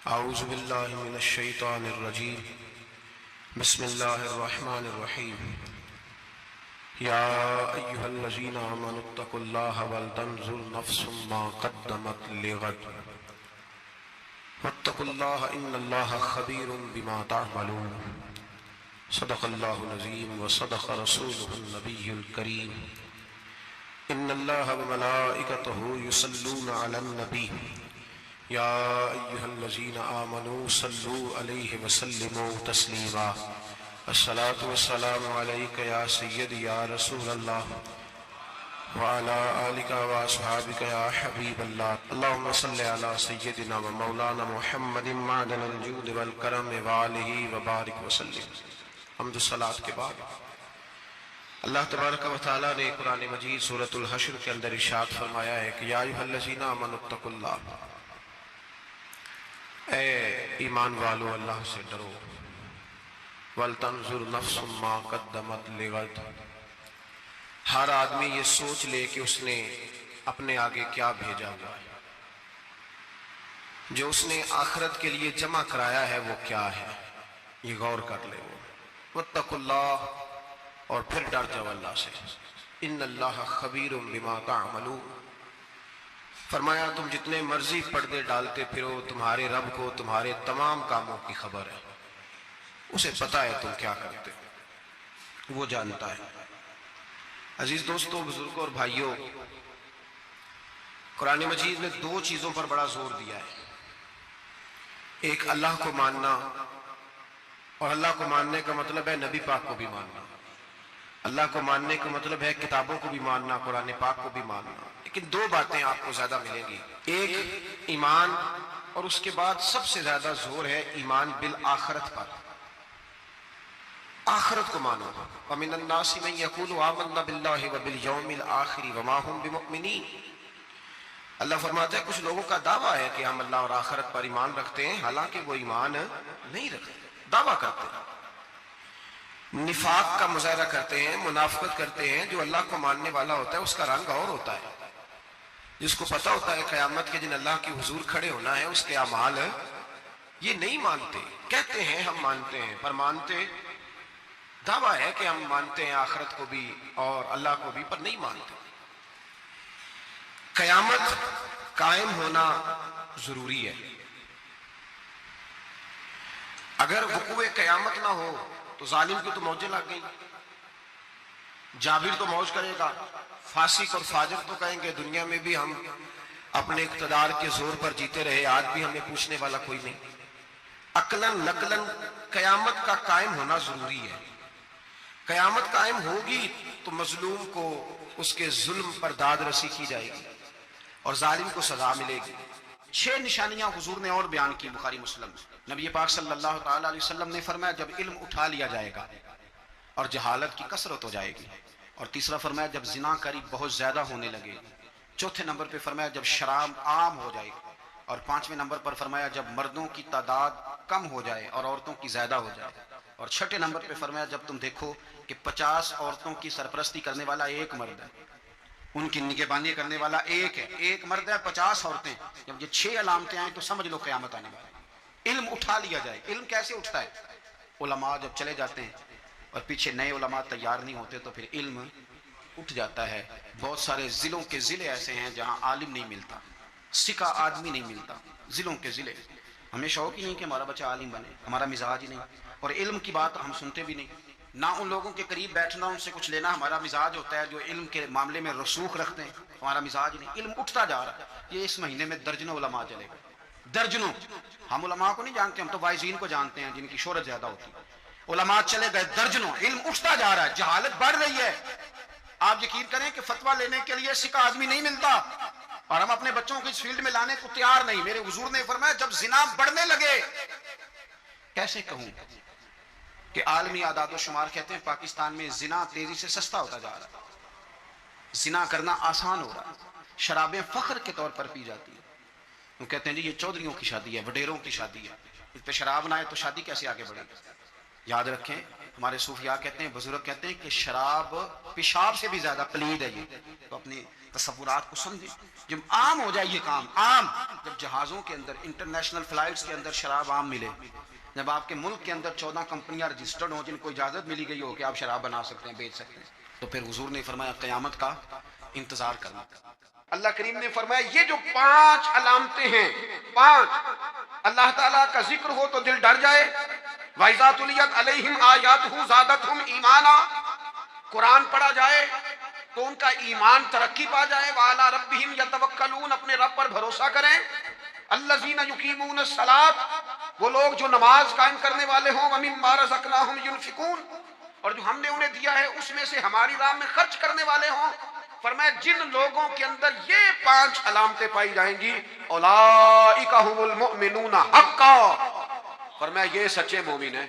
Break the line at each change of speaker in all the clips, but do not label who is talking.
اعوذ باللہ من الشیطان الرجیم بسم اللہ الرحمن الرحیم یا ایہا الذین آمنوا اتقوا اللہ ولتنظر نفس ما قدمت لغد واتقوا اللہ ان اللہ خبیر بما تعملون صدق اللہ العظیم وصدق رسولہ النبی الکریم ان اللہ وملائکتہ یصلون علی النبی یا ایہا الذین آمنوا صلوا علیہ وسلموا تسلیما الصلاة والسلام علیک یا سیدی یا رسول اللہ وعلا آلک واصحابک یا حبیب اللہ اللہم صلی علی سیدنا و مولانا محمد معدن الجود والکرم وآلہ وبارک وسلم۔ حمد الصلاة کے بعد اللہ تبارک و تعالیٰ نے قرآن مجید سورۃ الحشر کے اندر ارشاد فرمایا ہے کہ یا ایھا الذین آمنوا اتقوا اللہ، اے ایمان والو اللہ سے ڈرو، وَلْتَنْظُرْ نَفْسٌ مَا قَدَّمَتْ لِغَدٍ، ہر آدمی یہ سوچ لے کہ اس نے اپنے آگے کیا بھیجا ہوا ہے، جو اس نے آخرت کے لیے جمع کرایا ہے وہ کیا ہے، یہ غور کر لے وہ۔ وَاتَّقُوا اللَّهَ، اور پھر ڈر جاؤ اللہ سے، اِنَّ اللَّهَ خَبِيرٌ بِمَا تَعْمَلُونَ، فرمایا تم جتنے مرضی پردے ڈالتے پھرو، تمہارے رب کو تمہارے تمام کاموں کی خبر ہے، اسے پتہ ہے تم کیا کرتے ہو، وہ جانتا ہے۔ عزیز دوستو، بزرگوں اور بھائیوں، قرآن مجید نے دو چیزوں پر بڑا زور دیا ہے، ایک اللہ کو ماننا، اور اللہ کو ماننے کا مطلب ہے نبی پاک کو بھی ماننا، اللہ کو ماننے کا مطلب ہے کتابوں کو بھی ماننا، قرآن پاک کو بھی ماننا۔ لیکن دو باتیں آپ کو زیادہ ملیں گی، ایک ایمان، اور اس کے بعد سب سے زیادہ زور ہے ایمان بالآخرت پر، آخرت کو مانو۔ وَمِنَ النَّاسِ مَن يَقُولُ آمَنَّا بِاللَّهِ وَبِالْيَوْمِ الْآخِرِ وَمَا هُمْ بِمُؤْمِنِينَ، اللہ فرماتا ہے کچھ لوگوں کا دعویٰ ہے کہ ہم اللہ اور آخرت پر ایمان رکھتے ہیں، حالانکہ وہ ایمان نہیں رکھتے، دعویٰ کرتے ہیں، نفاق کا مظاہرہ کرتے ہیں، منافقت کرتے ہیں۔ جو اللہ کو ماننے والا ہوتا ہے اس کا رنگ اور ہوتا ہے، جس کو پتہ ہوتا ہے قیامت کے دن اللہ کے حضور کھڑے ہونا ہے، اس کے اعمال یہ نہیں مانتے، کہتے ہیں ہم مانتے ہیں، پر مانتے، دعویٰ ہے کہ ہم مانتے ہیں آخرت کو بھی اور اللہ کو بھی، پر نہیں مانتے۔ قیامت قائم ہونا ضروری ہے، اگر وقوع قیامت نہ ہو تو ظالم کی تو موجیں لگ گئی، جابر تو موج کرے گا، فاسق اور فاجر تو کہیں گے دنیا میں بھی ہم اپنے اقتدار کے زور پر جیتے رہے، آج بھی ہمیں پوچھنے والا کوئی نہیں۔ عقلاً نقلاً قیامت کا قائم ہونا ضروری ہے، قیامت قائم ہوگی تو مظلوم کو اس کے ظلم پر داد رسی کی جائے گی اور ظالم کو سزا ملے گی۔ 6 نشانیاں حضور نے اور بیان کی بخاری مسلم میں۔ نبی پاک صلی اللہ تعالیٰ علیہ وسلم نے فرمایا جب علم اٹھا لیا جائے گا اور جہالت کی کثرت ہو جائے گی، اور تیسرا فرمایا جب زنا کاری بہت زیادہ ہونے لگے، چوتھے نمبر پہ فرمایا جب شراب عام ہو جائے، اور 5ویں نمبر پر فرمایا جب مردوں کی تعداد کم ہو جائے اور عورتوں کی زیادہ ہو جائے، اور 6ٹھے نمبر پہ فرمایا جب تم دیکھو کہ 50 عورتوں کی سرپرستی کرنے والا ایک مرد ہے، ان کی نگہبانی کرنے والا ایک مرد ہے، 50 عورتیں، جب یہ 6 علامتیں آئیں تو سمجھ لو قیامت آنے والی۔ علم اٹھا لیا جائے، علم کیسے اٹھتا ہے؟ علماء جب چلے جاتے ہیں اور پیچھے نئے علماء تیار نہیں ہوتے تو پھر علم اٹھ جاتا ہے۔ بہت سارے ضلعوں کے ضلع ایسے ہیں جہاں عالم نہیں ملتا، سکہ آدمی نہیں ملتا، ضلعوں کے ضلع۔ ہمیں شوق ہی نہیں کہ ہمارا بچہ عالم بنے، ہمارا مزاج ہی نہیں، اور علم کی بات ہم سنتے بھی نہیں، نہ ان لوگوں کے قریب بیٹھنا، ان سے کچھ لینا ہمارا مزاج ہوتا ہے جو علم کے معاملے میں رسوخ رکھتے ہیں، ہمارا مزاج نہیں۔ علم اٹھتا جا رہا ہے، یہ اس مہینے میں درجنوں علماء چلے گئے، درجنوں۔ ہم علماء کو نہیں جانتے، ہم تو واعظین کو جانتے ہیں جن کی شہرت زیادہ ہوتی ہے۔ علماء چلے گئے درجنوں، علم اٹھتا جا رہا ہے، جہالت بڑھ رہی ہے۔ آپ یقین کریں کہ فتویٰ لینے کے لیے سکہ آدمی نہیں ملتا، اور ہم اپنے بچوں کو اس فیلڈ میں لانے کو تیار نہیں۔ میرے حضور نے فرمایا جب زنا بڑھنے لگے، کیسے کہوں کہ عالمی اعداد و شمار کہتے ہیں پاکستان میں زنا تیزی سے سستا ہوتا جا رہا ہے، زنا کرنا آسان ہو رہا ہے، شرابیں فخر کے طور پر پی جاتی ہیں۔ وہ کہتے ہیں جی یہ چودھریوں کی شادی ہے، وڈیروں کی شادی ہے، اس پہ شراب نہ آئے تو شادی کیسے آگے بڑھے گی؟ یاد رکھیں، ہمارے صوفیاء کہتے ہیں، بزرگ کہتے ہیں کہ شراب پیشاب سے بھی زیادہ پلید ہے، یہ تو اپنی
تصورات کو سمجھیں. جب عام ہو جائے یہ کام عام، جب جہازوں کے اندر انٹرنیشنل فلائٹس کے اندر شراب عام ملے، جب آپ کے ملک کے اندر 14 کمپنیاں رجسٹرڈ ہوں جن کو اجازت ملی گئی ہو کہ آپ شراب بنا سکتے ہیں، بیچ سکتے ہیں، تو پھر حضور نے فرمایا قیامت کا انتظار کرنا. اللہ کریم نے فرمایا یہ جو 5 علامتیں ہیں، 5 اللہ تعالیٰ کا ذکر ہو تو دل ڈر جائے. وَإِذَا تُلِيَتْ عَلَيْهِمْ آيَاتُهُ زَادَتْهُمْ إِيمَانًا، قرآن پڑھا جائے تو ان کا ایمان ترقی پا جائے. وَعَلَىٰ رَبِّهِمْ يَتَوَكَّلُونَ، اپنے رب پر بھروسہ کریں. الَّذِينَ يُقِيمُونَ الصَّلَاةَ، وہ لوگ جو نماز قائم کرنے والے ہوں. وَمِمَّا رَزَقْنَاهُمْ يُنْفِقُونَ، اور جو ہم نے انہیں دیا ہے اس میں سے ہماری راہ میں خرچ کرنے والے ہوں. فرمایا جن لوگوں کے اندر یہ 5 علامتیں پائی جائیں گی، اولئک هم المؤمنون حقا، فرمایا یہ سچے مومن ہیں.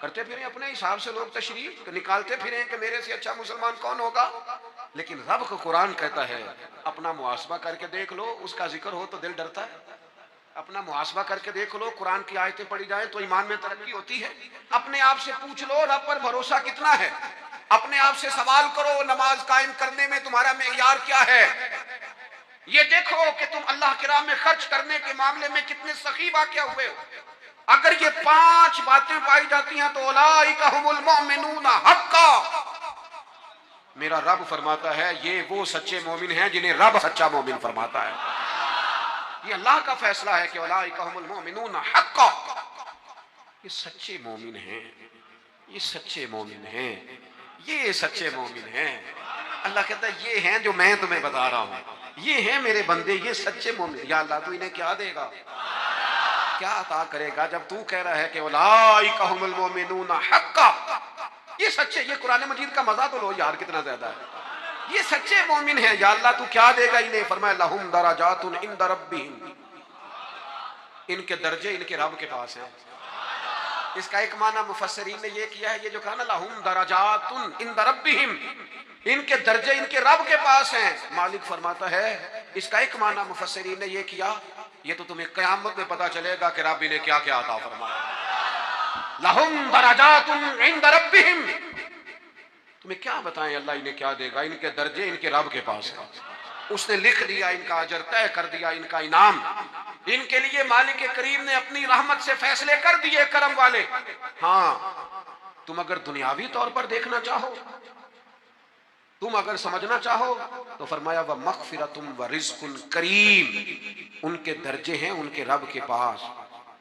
کرتے پھریں اپنے حساب سے لوگ تشریح نکالتے پھریں کہ میرے سے اچھا مسلمان کون ہوگا، لیکن رب کو قرآن کہتا ہے اپنا محاسبہ کر کے دیکھ لو. اس کا ذکر ہو تو دل ڈرتا ہے. اپنا محاسبہ کر کے دیکھ لو، قرآن کی آیتیں پڑھی جائیں تو ایمان میں ترقی ہوتی ہے. اپنے آپ سے پوچھ لو رب پر بھروسہ کتنا ہے. اپنے آپ سے سوال کرو نماز قائم کرنے میں تمہارا معیار کیا ہے. یہ دیکھو کہ تم اللہ کی راہ میں خرچ کرنے کے معاملے میں کتنے سخی واقع ہوئے ہو. اگر یہ 5 باتیں پائی جاتی ہیں تو اولئک هم المؤمنون حقا، میرا رب فرماتا ہے یہ وہ سچے مومن ہیں جنہیں رب سچا مومن فرماتا ہے. یہ اللہ کا فیصلہ ہے کہ اولئک هم المؤمنون حقا، یہ سچے مومن ہیں، یہ سچے مومن ہیں، یہ سچے مومن ہیں. اللہ کہتا ہے یہ ہیں جو میں تمہیں بتا رہا ہوں، یہ ہیں میرے بندے، یہ سچے مومن. یا اللہ تو انہیں کیا دے گا، کیا عطا کرے گا جب تو کہہ رہا ہے کہ اولئک هم المؤمنون حقا، یہ سچے. یہ قرآن مجید کا مزہ تو لو یار کتنا زیادہ ہے. یہ سچے مومن ہیں، یا اللہ تو کیا دے گا انہیں. فرمایا لہم درجات عند ربہم، ان کے درجے ان کے رب کے پاس ہیں. اس کا ایک معنی مفسرین نے یہ کیا ہے، یہ جو کہا نا لہم درجات عند ربہم، ان کے درجے ان کے رب کے پاس ہیں. مالک فرماتا ہے اس کا ایک معنی مفسرین نے یہ کیا، یہ تو تمہیں قیامت میں پتا چلے گا کہ رب نے کیا کیا عطا فرمایا. لہم درجات عند ربہم، تمہیں کیا بتائیں اللہ انہیں کیا دے گا. ان کے درجے ان کے رب کے پاس ہیں. اس نے لکھ دیا ان کا اجر، طے کر دیا ان کا انعام. ان کے لیے مالک کریم نے اپنی رحمت سے فیصلے کر دیے کرم والے. ہاں تم اگر دنیاوی طور پر دیکھنا چاہو، تم اگر سمجھنا چاہو تو فرمایا وَمَغْفِرَةٌ وَرِزْقٌ کریم، ان کے درجے ہیں ان کے رب کے پاس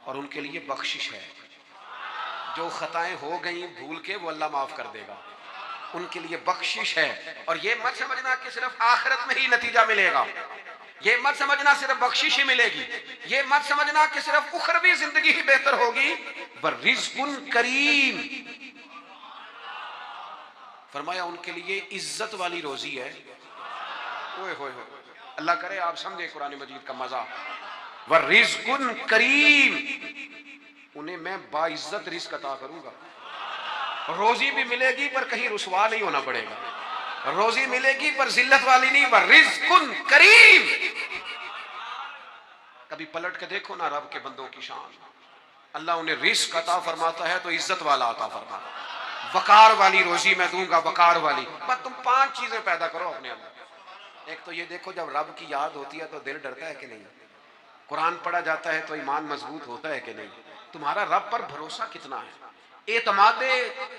اور ان کے لیے بخشش ہے. جو خطائیں ہو گئیں بھول کے وہ اللہ معاف کر دے گا، ان کے لیے بخشش ہے. اور یہ مت سمجھنا کہ صرف آخرت میں ہی نتیجہ ملے گا، یہ مت سمجھنا صرف بخشش ہی ملے گی، یہ مت سمجھنا کہ صرف اخروی زندگی ہی بہتر ہوگی. وَرِزْقٌ کریم، فرمایا ان کے لیے عزت والی روزی ہے. اوئے ہوئے ہوئے، اللہ کرے آپ سمجھے قرآن مجید کا مزہ. وَرِزْقٌ کریم، انہیں میں باعزت رزق عطا کروں گا. روزی بھی ملے گی پر کہیں رسوا نہیں ہونا پڑے گا، روزی ملے گی پر ذلت والی نہیں. وَرِزْقٌ کریم، کبھی پلٹ کے دیکھو نا رب کے بندوں کی شان. اللہ انہیں رزق عطا فرماتا ہے تو عزت والا عطا فرماتا ہے. وقار والی روزی میں دوں گا، وقار والی. بس تم 5 چیزیں پیدا کرو اپنے اندر. ایک تو یہ دیکھو جب رب کی یاد ہوتی ہے تو دل ڈرتا ہے کہ نہیں، قرآن پڑھا جاتا ہے تو ایمان مضبوط ہوتا ہے کہ نہیں، تمہارا رب پر بھروسہ کتنا ہے، اعتماد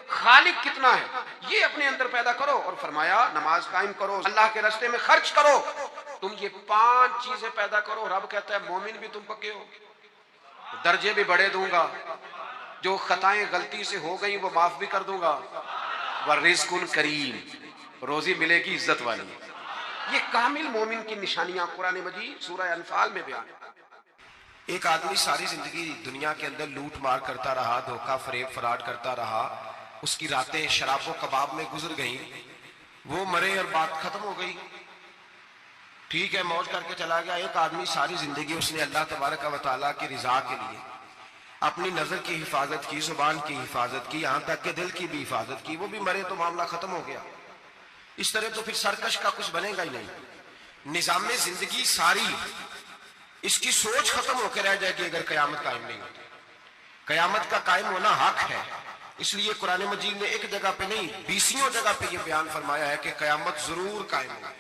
خالق کتنا ہے، یہ اپنے اندر پیدا کرو. اور فرمایا نماز قائم کرو، اللہ کے راستے میں خرچ کرو. تم یہ 5 چیزیں پیدا کرو. رب کہتا ہے مومن بھی تم پکے ہو، درجے بھی بڑے دوں گا، جو خطائیں غلطی سے ہو گئیں وہ معاف بھی کر دوں گا. وَرِزْقٌ کریم، روزی ملے گی عزت والی. یہ کامل مومن کی نشانیاں قرآن مجید سورہ انفال میں بیان ہے.
ایک آدمی ساری زندگی دنیا کے اندر لوٹ مار کرتا رہا، دھوکہ فریب فراڈ کرتا رہا، اس کی راتیں شراب و کباب میں گزر گئیں، وہ مرے اور بات ختم ہو گئی، ٹھیک ہے موج کر کے چلا گیا. ایک آدمی ساری زندگی اس نے اللہ تبارک و تعالیٰ کی رضا کے لیے اپنی نظر کی حفاظت کی، زبان کی حفاظت کی، یہاں تک کہ دل کی بھی حفاظت کی، وہ بھی مرے تو معاملہ ختم ہو گیا. اس طرح تو پھر سرکش کا کچھ بنے گا ہی نہیں. نظام زندگی ساری اس کی سوچ ختم ہو کے رہ جائے گی اگر قیامت قائم نہیں ہوتی. قیامت کا قائم ہونا حق ہے، اس لیے قرآن مجید نے ایک جگہ پہ نہیں 20 جگہ پہ یہ بیان فرمایا ہے کہ قیامت ضرور قائم ہوگی.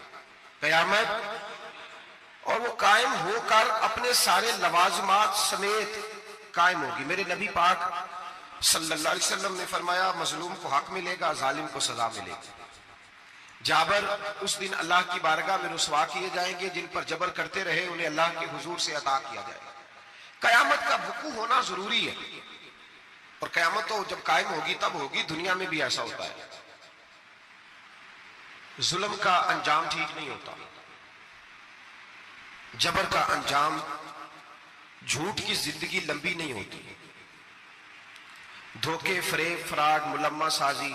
قیامت اور وہ قائم ہو کر اپنے سارے لوازمات سمیت قائم ہوگی. میرے نبی پاک صلی اللہ علیہ وسلم نے فرمایا مظلوم کو حق ملے گا، ظالم کو سزا ملے گی. جابر اس دن اللہ کی بارگاہ میں رسوا کیے جائیں گے، جن پر جبر کرتے رہے انہیں اللہ کے حضور سے عطا کیا جائے گا. قیامت کا وقوع ہونا ضروری ہے، اور قیامت تو جب قائم ہوگی تب ہوگی. دنیا میں بھی ایسا ہوتا ہے، ظلم کا انجام ٹھیک نہیں ہوتا، جبر کا انجام، جھوٹ کی زندگی لمبی نہیں ہوتی، دھوکے، فریب، فراڈ، ملمہ سازی،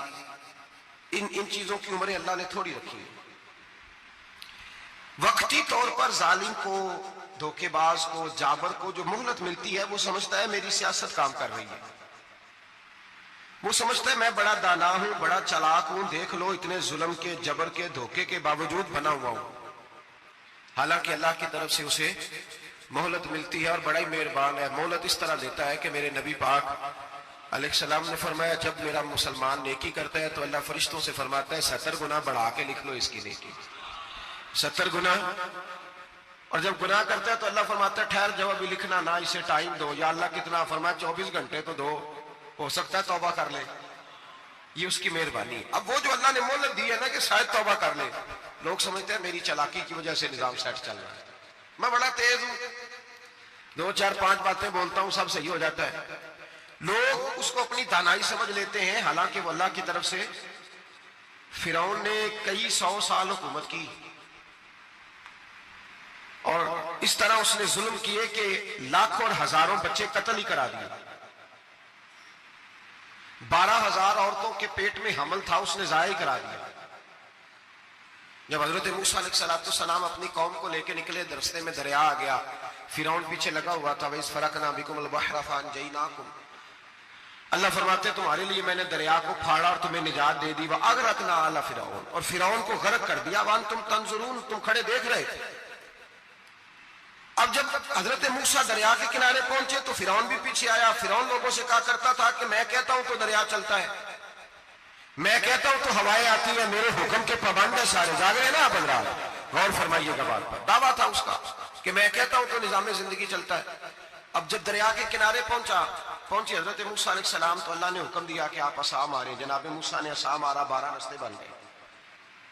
ان چیزوں کی عمریں اللہ نے تھوڑی رکھی ہے. وقتی طور پر ظالم کو، دھوکے باز کو، جابر کو جو مہلت ملتی ہے وہ سمجھتا ہے میری سیاست کام کر رہی ہے، وہ سمجھتا ہے میں بڑا دانا ہوں، بڑا چلاک ہوں، دیکھ لو اتنے ظلم کے، جبر کے، دھوکے کے باوجود بنا ہوا ہوں. حالانکہ اللہ کی طرف سے اسے مہلت ملتی ہے اور بڑا ہی مہربان ہے. مہلت اس طرح دیتا ہے کہ میرے نبی پاک علیہ السلام نے فرمایا جب میرا مسلمان نیکی کرتا ہے تو اللہ فرشتوں سے فرماتا ہے 70 گنا بڑھا کے لکھ لو اس کی نیکی، 70 گنا. اور جب گناہ کرتا ہے تو اللہ فرماتا ہے ٹھہر جاؤ ابھی لکھنا نہ، اسے ٹائم دو. یا اللہ کتنا؟ فرمایا 24 گھنٹے تو دو، ہو سکتا ہے توبہ کر لے. یہ اس کی مہربانی. اب وہ جو اللہ نے مہلت دی ہے نا کہ شاید توبہ کر لے، لوگ سمجھتے ہیں میری چلاکی کی وجہ سے نظام سیٹ چل رہا ہے، میں بڑا تیز ہوں، 2 4 5 باتیں بولتا ہوں سب صحیح ہو جاتا ہے. لوگ اس کو اپنی دانائی سمجھ لیتے ہیں، حالانکہ وہ اللہ کی طرف سے. فرعون نے کئی 100 سال حکومت کی اور اس طرح اس نے ظلم کیے کہ لاکھوں اور ہزاروں بچے قتل ہی کرا دیے. 12,000 عورتوں کے پیٹ میں حمل تھا اس نے ضائع کرا دیا. جب حضرت موسیٰ علیہ السلام اپنی قوم کو لے کے نکلے، رستے میں دریا آ گیا، فرعون پیچھے لگا ہوا تھا. وَإِذْ فَرَقْنَا بِكُمُ الْبَحْرَ فَأَنْجَيْنَاكُمْ، اللہ فرماتے ہیں تمہارے لیے میں نے دریا کو پھاڑا اور تمہیں نجات دے دی. وَأَغْرَقْنَا آلَ فِرْعَوْنَ، اور فرعون کو غرق کر دیا. وَأَنْتُمْ تَنْظُرُونَ، تم کھڑے دیکھ رہے تھے. اب جب حضرت موسیٰ دریا کے کنارے پہنچے تو فرعون بھی پیچھے آیا. فرعون لوگوں سے کہا کرتا تھا کہ میں کہتا ہوں تو دریا چلتا ہے، میں کہتا ہوں تو ہوائیں آتی ہیں، میرے حکم کے پابند ہیں سارے. جاگ رہے ہیں نا آپ حضرات؟ غور فرمائیے گا بات پر. دعویٰ تھا اس کا کہ میں کہتا ہوں تو نظام زندگی چلتا ہے. اب جب دریا کے کنارے پہنچے حضرت موسیٰ علیہ السلام تو اللہ نے حکم دیا کہ آپ عصا ماریں. جناب موسیٰ نے عصا مارا، 12 رستے بن گئے.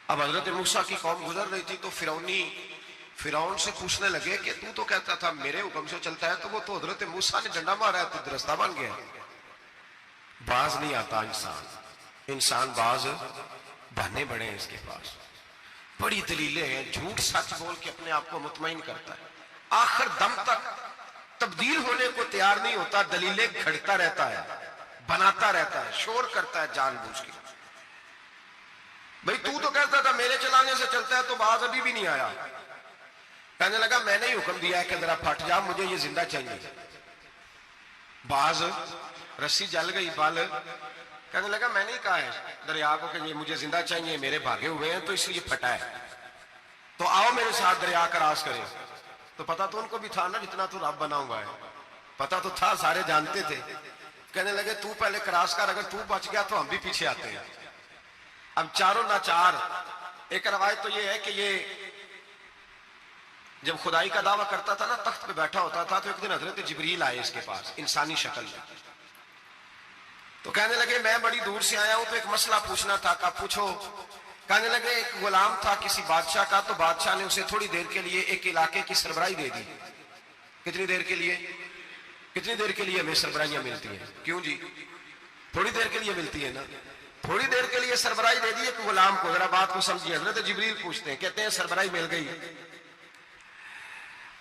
اب حضرت موسیٰ کی قوم گزر رہی تھی تو فرعون سے پوچھنے لگے کہ تو کہتا تھا میرے حکم سے چلتا ہے، تو وہ تو حضرت موسیٰ نے ڈنڈا مارا ہے تو رستہ بن گیا. باز نہیں آتا انسان باز بہانے بڑے ہیں اس کے پاس، بڑی دلیلیں ہیں. جھوٹ سچ بول کے اپنے آپ کو مطمئن کرتا ہے، آخر دم تک تبدیل ہونے کو تیار نہیں ہوتا، دلیلیں گھڑتا رہتا ہے، بناتا رہتا ہے، شور کرتا ہے جان بوجھ کے. بھئی تو کہتا تھا میرے چلانے سے چلتا ہے، تو باز ابھی بھی نہیں آیا. کہنے لگا میں نے ہی حکم دیا ہے کہ ذرا پھٹ جا، مجھے یہ زندہ چاہیے. باز رسی جل گئی، بال. کہنے لگا میں نے کہا ہے دریا کو کہ یہ مجھے زندہ چاہیے، میرے بھاگے ہوئے ہیں تو اس لیے پھٹا ہے، تو آؤ میرے ساتھ دریا کراس کریں. تو پتا تو ان کو بھی تھا نا جتنا تو رب بنا ہوا ہے، پتا تو تھا، سارے جانتے تھے. کہنے لگے تو پہلے کراس کر، اگر تو بچ گیا تو ہم بھی پیچھے آتے ہیں. اب چاروں ناچار. ایک روایت تو یہ ہے کہ یہ جب خدائی کا دعویٰ کرتا تھا نا، تخت پہ بیٹھا ہوتا تھا، تو ایک دن حضرت جبریل آئے اس کے پاس انسانی شکل میں. تو کہنے لگے میں بڑی دور سے آیا ہوں تو ایک مسئلہ پوچھنا تھا. کہا پوچھو. کہنے لگے ایک غلام تھا کسی بادشاہ کا، تو بادشاہ نے اسے تھوڑی دیر کے لیے ایک علاقے کی سربراہی دے دی. کتنی دیر کے لیے ہمیں سربراہیاں ملتی ہیں؟ کیوں جی؟ تھوڑی دیر کے لیے ملتی ہے نا. تھوڑی دیر کے لیے سربراہی دے دی ایک غلام کو. ذرا بات کو سمجھیے. حضرت جبریل پوچھتے ہیں، کہتے ہیں سربراہی مل گئی.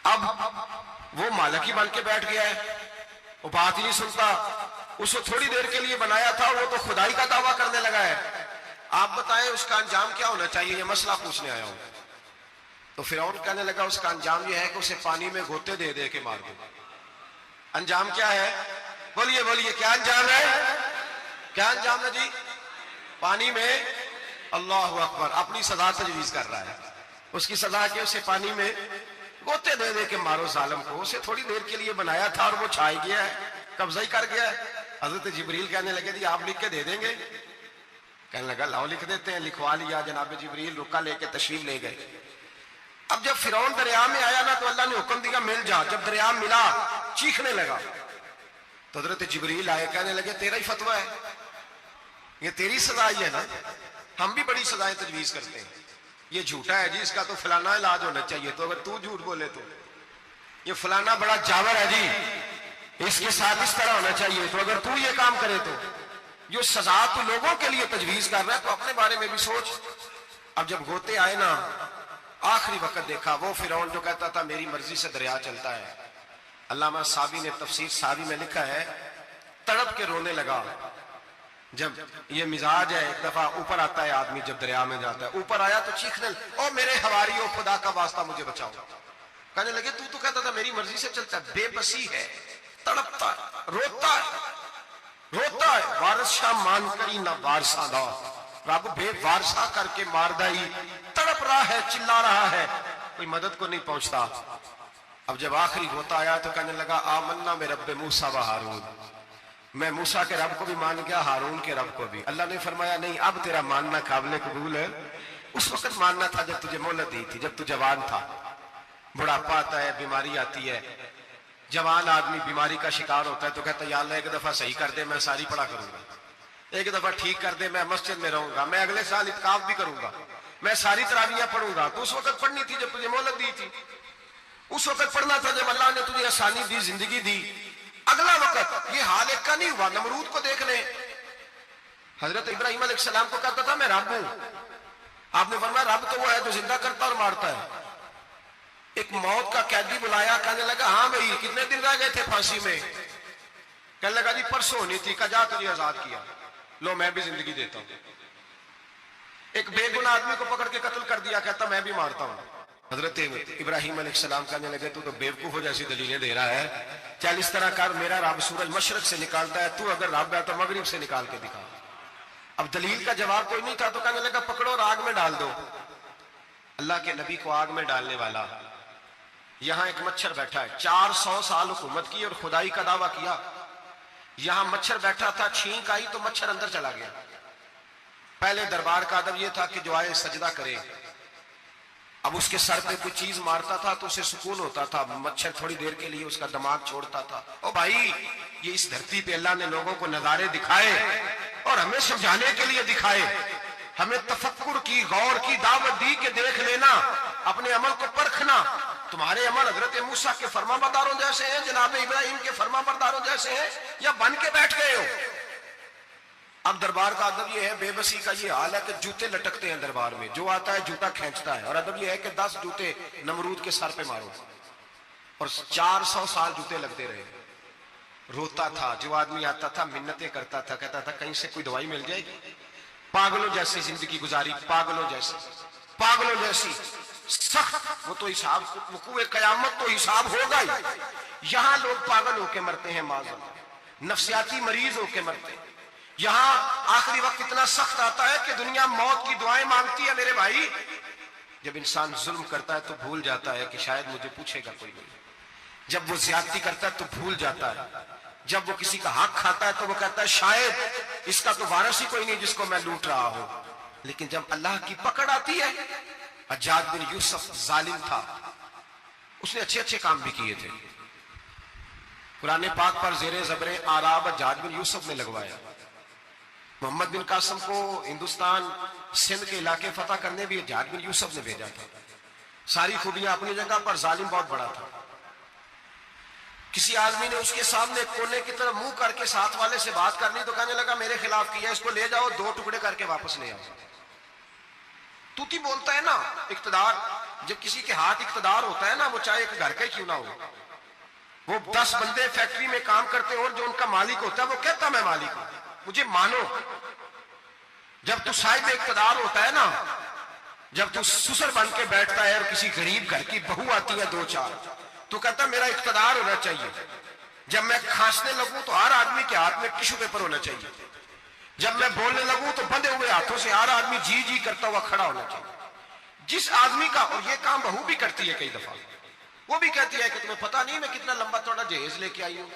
اب وہ مالک ہی بن کے بیٹھ گیا ہے، وہ بات ہی نہیں سنتا. اس کو تھوڑی دیر کے لیے بنایا تھا، وہ تو خدائی کا دعویٰ کرنے لگا ہے. آپ بتائیں اس کا انجام کیا ہونا چاہیے؟ یہ مسئلہ پوچھنے آیا ہوں. تو فرعون کہنے لگا اس کا انجام یہ ہے کہ اسے پانی میں غوطے دے دے کے مار دو. انجام کیا ہے؟ بولیے کیا انجام ہے؟ کیا انجام ہے جی؟ پانی میں. اللہ اکبر. اپنی سزا تجویز کر رہا ہے. اس کی سزا کہ اسے پانی میں غوطے دے دے کے مارو ظالم کو. اسے تھوڑی دیر کے لیے بنایا تھا اور وہ چھائی گیا ہے، قبضہ ہی کر گیا ہے. حضرت جبریل کہنے لگے جی آپ لکھ کے دے دیں گے؟ کہنے لگا لاؤ لکھ دیتے ہیں. لکھوا لیا. جناب جبریل رکا لے کے تشریف لے گئے. اب جب فرعون دریا میں آیا نا تو اللہ نے حکم دیا مل جا. جب دریا ملا چیخنے لگا تو حضرت جبریل آئے, کہنے لگے تیرا ہی فتویٰ ہے, یہ تیری سزا ہی ہے نا, ہم بھی بڑی سزائیں تجویز کرتے ہیں. یہ جھوٹا ہے جی, اس کا تو فلانا علاج ہونا چاہیے, تو اگر تو جھوٹ بولے تو یہ فلانا بڑا جاور ہے جی, اس کے ساتھ اس طرح ہونا چاہیے, تو اگر تو یہ کام کرے تو جو سزا تو لوگوں کے لیے تجویز کر رہا ہے تو اپنے بارے میں بھی سوچ. اب جب ہوتے آئے نا آخری وقت دیکھا وہ فرعون جو کہتا تھا میری مرضی سے دریا چلتا ہے. علامہ صابی نے تفسیر صابی میں لکھا ہے تڑپ کے رونے لگا. جب یہ مزاج ہے, ایک دفعہ اوپر آتا ہے آدمی جب دریا میں جاتا ہے, اوپر آیا تو چیخنے او میرے حواریوں خدا کا واسطہ مجھے بچاؤ. کہنے لگے تو کہتا تھا میری مرضی سے چلتا ہے. بے بسی ہے, تڑپتا ہے, روتا ہے. وارث شاہ مان کری نہ وارثہ دا, رب بے وارثہ کر کے ماردائی. تڑپ رہا ہے, چلا رہا ہے, کوئی مدد کو نہیں پہنچتا. اب جب آخری ہوتا آیا تو کہنے لگا آمنا میں رب موسیٰ و ہارون, میں موسیٰ کے رب کو بھی مان گیا, ہارون کے رب کو بھی. اللہ نے فرمایا نہیں اب تیرا ماننا قابل قبول ہے. اس وقت ماننا تھا جب تجھے مہلت دی تھی, جب تو جوان تھا. بڑھاپا آتا ہے, بیماری آتی ہے, جوان آدمی بیماری کا شکار ہوتا ہے تو کہتا ہے یا اللہ ایک دفعہ صحیح کر دے میں ساری پڑھا کروں گا, ایک دفعہ ٹھیک کر دے میں مسجد میں رہوں گا, میں اگلے سال اعتکاف بھی کروں گا, میں ساری تراویحیں پڑھوں گا. تو اس وقت پڑھنی تھی جب تجھے مہلت دی تھی, اس وقت پڑھنا تھا جب اللہ نے تجھے آسانی دی, زندگی دی. اگلا وقت یہ حال ایک کا نہیں ہوا. نمرود کو دیکھ لیں, حضرت ابراہیم علیہ السلام کو کہتا تھا میں رب ہوں. آپ نے فرمایا رب تو وہ ہے جو زندہ کرتا اور مارتا ہے. ایک موت کا قیدی بلایا, کہنے لگا ہاں بھائی کتنے دن رہ گئے تھے پھانسی میں؟ کہنے لگا جی پرسوں ہونی تھی. کہا جا تجھے آزاد کیا, لو میں بھی زندگی دیتا ہوں. ایک بے گناہ آدمی کو پکڑ کے قتل کر دیا, کہتا میں بھی مارتا ہوں. حضرت ابراہیم علیہ السلام کہنے لگے تو بیوقوفوں جیسی دلیلیں دے رہا ہے, چل اس طرح کر میرا رب سورج مشرق سے نکالتا ہے, تو اگر رب ہے تو مغرب سے نکال کے دکھا. اب دلیل کا جواب کوئی نہیں تھا تو کہنے لگا پکڑو اور آگ میں ڈال دو. اللہ کے نبی کو آگ میں ڈالنے والا. یہاں ایک مچھر بیٹھا ہے, 400 سال حکومت کی اور خدائی کا دعویٰ کیا. یہاں مچھر بیٹھا تھا, چھینک آئی تو مچھر اندر چلا گیا. پہلے دربار کا ادب یہ تھا کہ جو آئے سجدہ کرے. اب اس کے سر پہ کوئی چیز مارتا تھا تو اسے سکون ہوتا تھا, مچھر تھوڑی دیر کے لیے اس کا دماغ چھوڑتا تھا. او بھائی یہ اس دھرتی پہ اللہ نے لوگوں کو نظارے دکھائے اور ہمیں سمجھانے کے لیے دکھائے, ہمیں تفکر کی, غور کی دعوت دی کہ دیکھ لینا, اپنے عمل کو پرکھنا. تمہارے عمل حضرت موسیٰ کے فرما برداروں جیسے ہیں, جناب ابراہیم کے فرما برداروں جیسے ہیں, یا بن کے بیٹھ گئے ہو؟ اب دربار کا ادب یہ ہے, بے بسی کا یہ حال ہے کہ جوتے لٹکتے ہیں دربار میں, جو آتا ہے جوتا کھینچتا ہے. اور ادب یہ ہے کہ 10 جوتے نمرود کے سر پہ مارو, اور 400 سال جوتے لگتے رہے. روتا تھا, جو آدمی آتا تھا منتیں کرتا تھا, کہتا تھا کہیں سے کوئی دوائی مل جائے گی. پاگلوں جیسی زندگی گزاری, پاگلوں جیسی سخت. وہ تو حساب, وقوع قیامت تو حساب ہوگا ہی. یہاں لوگ پاگل ہو کے مرتے ہیں, معذرت, نفسیاتی مریض ہو کے مرتے ہیں. یہاں آخری وقت اتنا سخت آتا ہے کہ دنیا موت کی دعائیں مانگتی ہے. میرے بھائی جب انسان ظلم کرتا ہے تو بھول جاتا ہے کہ شاید مجھے پوچھے گا کوئی نہیں. جب وہ زیادتی کرتا ہے تو بھول جاتا ہے. جب وہ کسی کا حق کھاتا ہے تو وہ کہتا ہے شاید اس کا تو وارث ہی کوئی نہیں جس کو میں لوٹ رہا ہوں. لیکن جب اللہ کی پکڑ آتی ہے, حجاج بن یوسف ظالم تھا, اس نے اچھے کام بھی کیے تھے. قرآن پاک پر زیر زبر آراب حجاج بن یوسف نے لگوایا. محمد بن قاسم کو ہندوستان سندھ کے علاقے فتح کرنے بھی حجاج بن یوسف نے بھیجا تھا. ساری خوبیاں اپنی جگہ پر, ظالم بہت بڑا تھا. کسی آدمی نے اس کے سامنے کونے کی طرف منہ کر کے ساتھ والے سے بات کرنی تو کہنے لگا میرے خلاف کیا, اس کو لے جاؤ 2 ٹکڑے کر کے واپس لے آؤ. توتی بولتا ہے نا اقتدار, جب کسی کے ہاتھ اقتدار ہوتا ہے نا, وہ چاہے ایک گھر کا ہی کیوں نہ ہو, وہ 10 بندے فیکٹری میں کام کرتے ہیں اور جو ان کا مالک ہوتا ہے وہ کہتا میں مالک ہوں, مجھے مانو. جب تو صاحب اقتدار ہوتا ہے نا, جب تو سسر بن کے بیٹھتا ہے اور کسی غریب گھر کی بہو آتی ہے 2-4 تو کہتا میرا اقتدار ہونا چاہیے. جب میں کھانسنے لگوں تو ہر آدمی کے ہاتھ میں ٹشو پیپر ہونا چاہیے. جب میں بولنے لگوں تو بندے ہوئے ہاتھوں سے ہر آدمی جی کرتا ہوا کھڑا ہونا چاہیے. جس آدمی کا, اور یہ کام بہو بھی کرتی ہے کئی دفعہ, وہ بھی کہتی ہے کہ تمہیں پتہ نہیں میں کتنا لمبا تھوڑا جہیز لے کے آئی ہوں.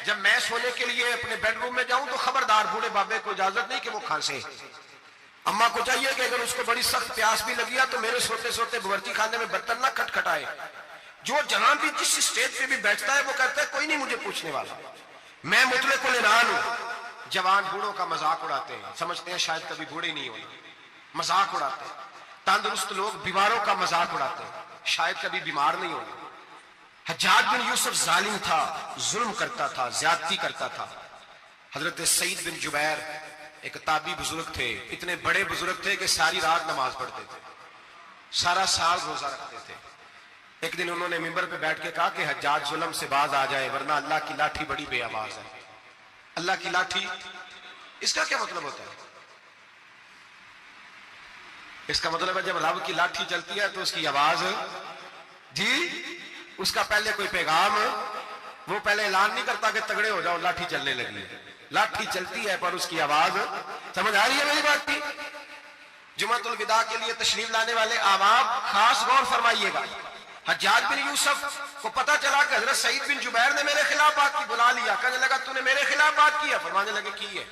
جب میں سونے کے لیے اپنے بیڈ روم میں جاؤں تو خبردار بوڑھے بابے کو اجازت نہیں کہ وہ کھانسے. اماں کو چاہیے کہ اگر اس کو بڑی سخت پیاس بھی لگی ہے تو میرے سوتے سوتے باورچی خانے میں برتن نہ کھٹکھٹائے. جو جہاں بھی جس اسٹیج پہ بھی بیٹھتا ہے وہ کہتا ہے کوئی نہیں مجھے پوچھنے والا, میں مطلق العنان ہوں. جوان بوڑھوں کا مذاق اڑاتے ہیں, سمجھتے ہیں شاید کبھی بوڑھے نہیں ہونے, مذاق اڑاتے ہیں. تندرست لوگ بیماروں کا مذاق اڑاتے ہیں, شاید کبھی بیمار نہیں ہونے. حجاج بن یوسف ظالم تھا, ظلم کرتا تھا, زیادتی کرتا تھا. حضرت سعید بن جبیر ایک تابعی بزرگ تھے, اتنے بڑے بزرگ تھے کہ ساری رات نماز پڑھتے تھے, سارا سال روزہ رکھتے تھے. ایک دن انہوں نے منبر پہ بیٹھ کے کہا کہ حجاج ظلم سے باز آ جائے ورنہ اللہ کی لاٹھی بڑی بے آواز ہے. اللہ کی لاٹھی, اس کا کیا مطلب ہوتا ہے؟ اس کا مطلب ہے جب رب کی لاٹھی چلتی ہے تو اس کی آواز, جی اس کا پہلے کوئی پیغام, وہ پہلے اعلان نہیں کرتا کہ تگڑے ہو جاؤ لاٹھی چلنے لگی. لاٹھی چلتی ہے پر اس کی آواز, سمجھ آ رہی ہے میری بات کی؟ جمعۃ الوداع کے لیے تشریف لانے والے احباب خاص غور فرمائیے گا. حجاج بن یوسف کو پتا چلا کہ حضرت سعید بن جبیر نے میرے خلاف بات کی, بلا لیا, کہنے لگا تو نے میرے خلاف بات کی ہے؟ فرمانے لگے کی ہے.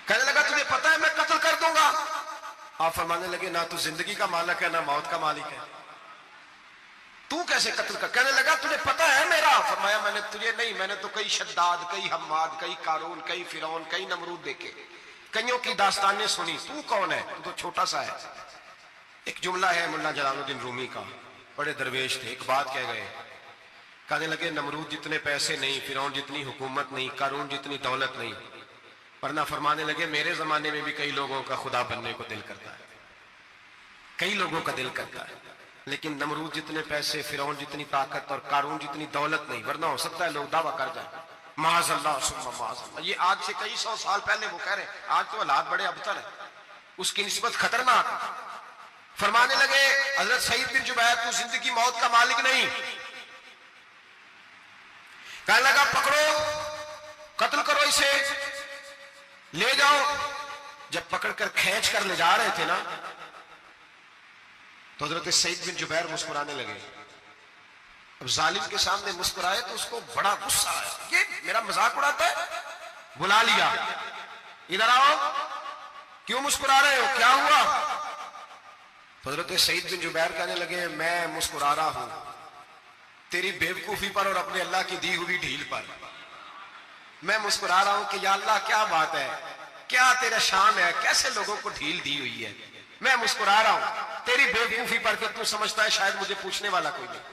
کہنے لگا تجھے پتا ہے میں قتل کر دوں گا؟ آپ فرمانے لگے نہ تو زندگی کا مالک ہے نہ موت کا مالک ہے, تو کیسے قتل کر؟ کہنے لگا تجھے پتا ہے میرا؟ فرمایا میں نے تجھے نہیں, میں نے تو کئی شداد, کئی حماد, کئی قارون, کئی فرعون, کئی نمرود دیکھے, کئیوں کی داستانیں سنی, تو کون ہے؟ تو چھوٹا سا ہے. ایک جملہ ہے مولانا جلال الدین رومی کا, بڑے درویش تھے, ایک بات کہہ گئے, کہنے لگے نمرود جتنے پیسے نہیں, فرعون جتنی حکومت نہیں, قارون جتنی دولت نہیں, ورنہ فرمانے لگے میرے زمانے میں بھی کئی لوگوں کا خدا بننے کو دل کرتا ہے, کئی لوگوں کا دل کرتا ہے, لیکن نمرود جتنے پیسے, فرعون جتنی طاقت اور قارون جتنی دولت نہیں, ورنہ ہو سکتا ہے لوگ دعویٰ کر جائیں معاذ اللہ ثم معاذ اللہ. یہ آج سے کئی سو سال پہلے وہ کہہ رہے ہیں, آج تو حالات بڑے ابتر ہیں, اس کی نسبت خطرناک. فرمانے لگے حضرت سعید بن جبیر تو زندگی موت کا مالک نہیں. کہنے لگا پکڑو, قتل کرو اسے, لے جاؤ. جب پکڑ کر کھینچ کر لے جا رہے تھے نا تو حضرت سعید بن جبیر مسکرانے لگے. اب ظالم کے سامنے مسکرائے تو اس کو بڑا غصہ آیا, یہ میرا مذاق اڑاتا ہے. بلا لیا, ادھر آؤ, کیوں مسکرا رہے ہو, کیا ہوا؟ حضرت سعید بن جبیر کہنے لگے میں مسکرا رہا ہوں تیری بیوقوفی پر اور اپنے اللہ کی دی ہوئی ڈھیل پر. میں مسکرا رہا ہوں کہ یا اللہ کیا بات ہے, کیا تیرا شان ہے, کیسے لوگوں کو ڈھیل دی ہوئی ہے. میں مسکرا رہا ہوں تیری بیوقوفی پر کہ تو سمجھتا ہے شاید مجھے پوچھنے والا کوئی نہیں.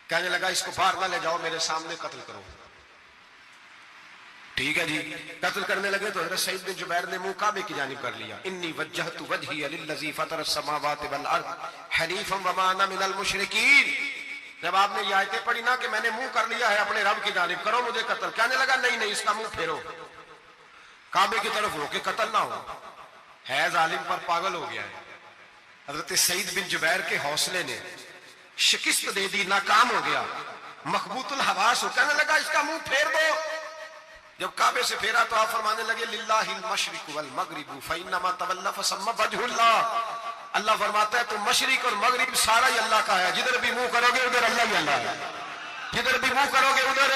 کہنے لگا اس کو باہر نہ لے جاؤ, میرے سامنے قتل کرو. ٹھیک ہے جی, قتل کرنے لگے تو حضرت سعید بن جبیر نے منہ کعبے کی جانب کر لیا. انی وجہت وجہی للذی فطر السماوات والارض حنیفا وما انا من المشرکین. جب آپ نے یہ آیتیں پڑھی نا کہ میں نے منہ کر لیا ہے اپنے رب کی جانب, کرو مجھے قتل, کہنے لگا نہیں نہیں اس کا منہ پھیرو, کعبے کی طرف ہو کے قتل نہ ہو. ہے ظالم پر پاگل ہو گیا ہے. حضرت سعید بن جبیر کے حوصلے نے شکست دے دی, ناکام ہو گیا, مخبوط الحواس ہو. کہنے لگا اس کا منہ پھیر دو. جب کعبے سے پھیرا تو آپ فرمانے لگے للہ المشرق والمغرب فانما تولى فثم وجه اللہ. اللہ فرماتا ہے تو مشرق اور مغرب سارا ہی اللہ کا ہے, جدھر بھی منہ کرو گے ادھر اللہ ہی اللہ ہے, جدھر بھی منہ کرو گے ادھر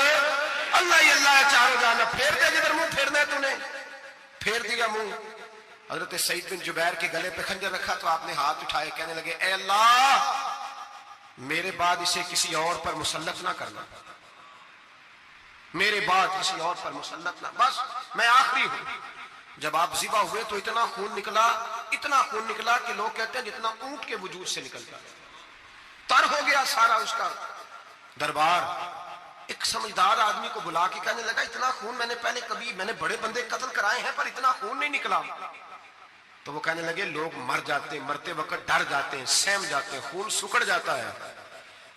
اللہ ہی اللہ ہے. چاروں جانب پھیر دے, جدھر منہ پھیرنا ہے تو نے پھیر دیا منہ. حضرت سعید بن جبیر کے گلے پہ خنجر رکھا تو آپ نے ہاتھ اٹھائے, کہنے لگے اے اللہ میرے بعد اسے کسی اور پر مسلط نہ کرنا, میرے بعد کسی اور پر مسلط نہ, بس میں آخری ہوں. جب آپ ذبح ہوئے تو اتنا خون نکلا, اتنا خون نکلا کہ لوگ کہتے ہیں جتنا اونٹ کے وجود سے نکلتا ہے. تر ہو گیا سارا اس کا دربار. ایک سمجھدار آدمی کو بلا کے کہنے لگا اتنا خون میں نے پہلے کبھی, میں نے بڑے بندے قتل کرائے ہیں پر اتنا خون نہیں نکلا. تو وہ کہنے لگے لوگ مر جاتے ہیں, مرتے وقت ڈر جاتے ہیں, سہم جاتے ہیں, خون سکڑ جاتا ہے,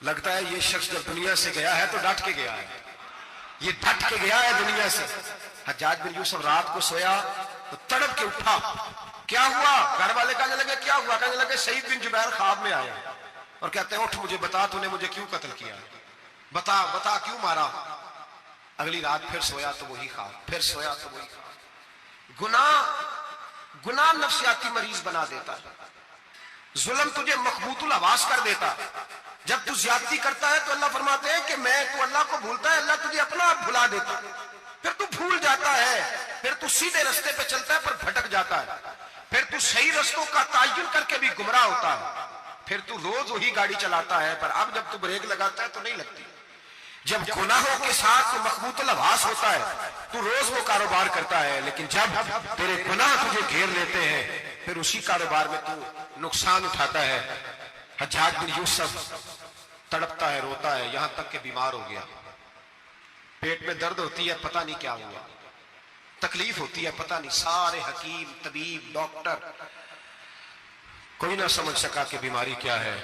لگتا ہے یہ شخص جب دنیا سے گیا ہے تو ڈٹ کے گیا ہے, یہ ڈٹ کے گیا ہے دنیا سے. حجاج بن یوسف رات کو سویا تو تڑپ کے اٹھا, کیا ہوا؟ گھر والے کہنے لگے کیا ہوا؟ کہنے لگے سعید بن جبیر خواب میں آیا اور کہتے ہیں اٹھ مجھے بتا تو نے مجھے کیوں قتل کیا, بتا بتا کیوں مارا. اگلی رات پھر سویا تو وہی خواب, پھر سویا تو وہی خواب. گناہ نفسیاتی مریض بنا دیتا ہے, ظلم تجھے مخبوط الحواس کر دیتا. جب تو زیادتی کرتا ہے تو اللہ فرماتے ہیں کہ میں تو اللہ کو بھولتا ہے، اللہ تجھے اپنا آپ بھلا دیتا، پھر تو بھول جاتا ہے، پھر تو سیدھے رستے پہ چلتا ہے پر بھٹک جاتا ہے، پھر تو صحیح رستوں کا تعین کر کے بھی گمراہ ہوتا ہے، پھر تو روز وہی گاڑی چلاتا ہے، پر اب جب تو بریک لگاتا ہے تو نہیں لگتی۔ جب گناہوں کے ساتھ تو مخبوط الحواس ہوتا ہے تو روز وہ کاروبار کرتا ہے، لیکن جب تیرے گناہ تجھے گھیر لیتے ہیں پھر اسی کاروبار میں تو نقصان اٹھاتا ہے۔ حجاج بن یوسف تڑپتا ہے، روتا ہے، یہاں تک کہ بیمار ہو گیا، پیٹ میں درد ہوتی ہے، پتہ نہیں کیا ہوا، تکلیف ہوتی ہے، پتہ نہیں، سارے حکیم طبیب ڈاکٹر کوئی نہ سمجھ سکا کہ بیماری کیا ہے۔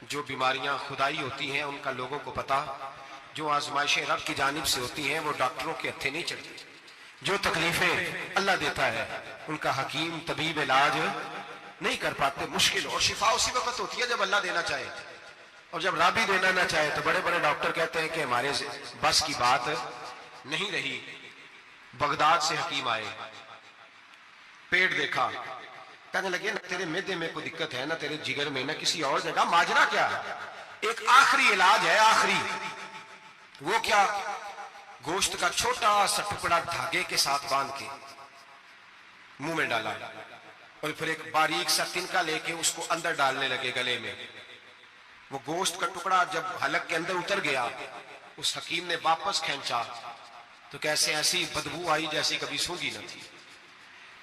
جو بیماریاں خدائی ہوتی ہیں ان کا لوگوں کو پتا، جو آزمائشیں رب کی جانب سے ہوتی ہیں وہ ڈاکٹروں کے ہتھے نہیں چڑھتی، جو تکلیفیں اللہ دیتا ہے ان کا حکیم طبیب علاج نہیں کر پاتے، مشکل، اور شفا اسی وقت ہوتی ہے جب اللہ دینا چاہے، اور جب رب ہی دینا نہ چاہے تو بڑے بڑے ڈاکٹر کہتے ہیں کہ ہمارے بس کی بات نہیں رہی۔ بغداد سے حکیم آئے، پیٹ دیکھا، کہنے لگے نہ تیرے معدے میں کوئی دقت ہے، نہ تیرے جگر میں، نہ کسی اور جگہ، ماجرا کیا ہے؟ ایک آخری علاج ہے، آخری، وہ کیا؟ گوشت کا چھوٹا سا ٹکڑا دھاگے کے ساتھ باندھ کے منہ میں ڈالا، اور پھر ایک باریک سا تنکا لے کے اس کو اندر ڈالنے لگے گلے میں۔ وہ گوشت کا ٹکڑا جب حلق کے اندر اتر گیا، اس حکیم نے واپس کھینچا تو کیسے ایسی بدبو آئی جیسی کبھی سونگی نہ تھی۔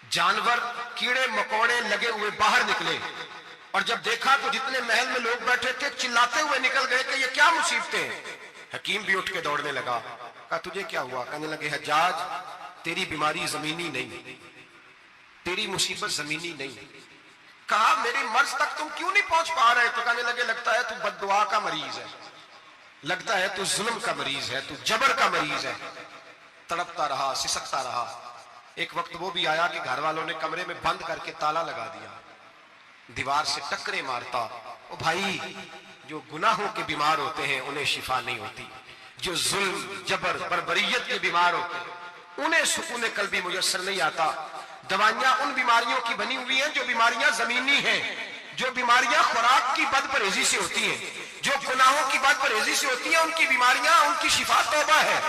جانور کیڑے مکوڑے لگے ہوئے باہر نکلے، اور جب دیکھا تو جتنے محل میں لوگ بیٹھے تھے چلاتے ہوئے نکل گئے کہ یہ کیا مصیبتیں ہیں۔ حکیم بھی اٹھ کے دوڑنے لگا، کہا تجھے کیا ہوا؟ کہنے لگے حجاج تیری بیماری زمینی نہیں، تیری مصیبت زمینی نہیں۔ کہا میری مرض تک تم کیوں نہیں پہنچ پا رہے؟ تو کہنے لگے لگتا ہے تو بد دعا کا مریض ہے، لگتا ہے تو ظلم کا مریض ہے، تو جبر کا مریض ہے۔ تڑپتا رہا، سسکتا رہا۔ ایک وقت وہ بھی آیا کہ گھر والوں نے کمرے میں بند کر کے تالا لگا دیا، دیوار سے ٹکرے مارتا۔ او بھائی، جو گناہوں کے بیمار ہوتے ہیں انہیں شفا نہیں ہوتی، جو ظلم جبر بربریت کے بیمار ہوتے ہیں انہیں سکون قلبی میسر نہیں آتا۔ دوائیاں ان بیماریوں کی بنی ہوئی ہیں جو بیماریاں زمینی ہیں، جو بیماریاں خوراک کی بد پرہیزی سے ہوتی ہیں، جو گناہوں کی بد پرہیزی سے ہوتی ہیں، ان کی بیماریاں، ان کی شفا توبہ ہے،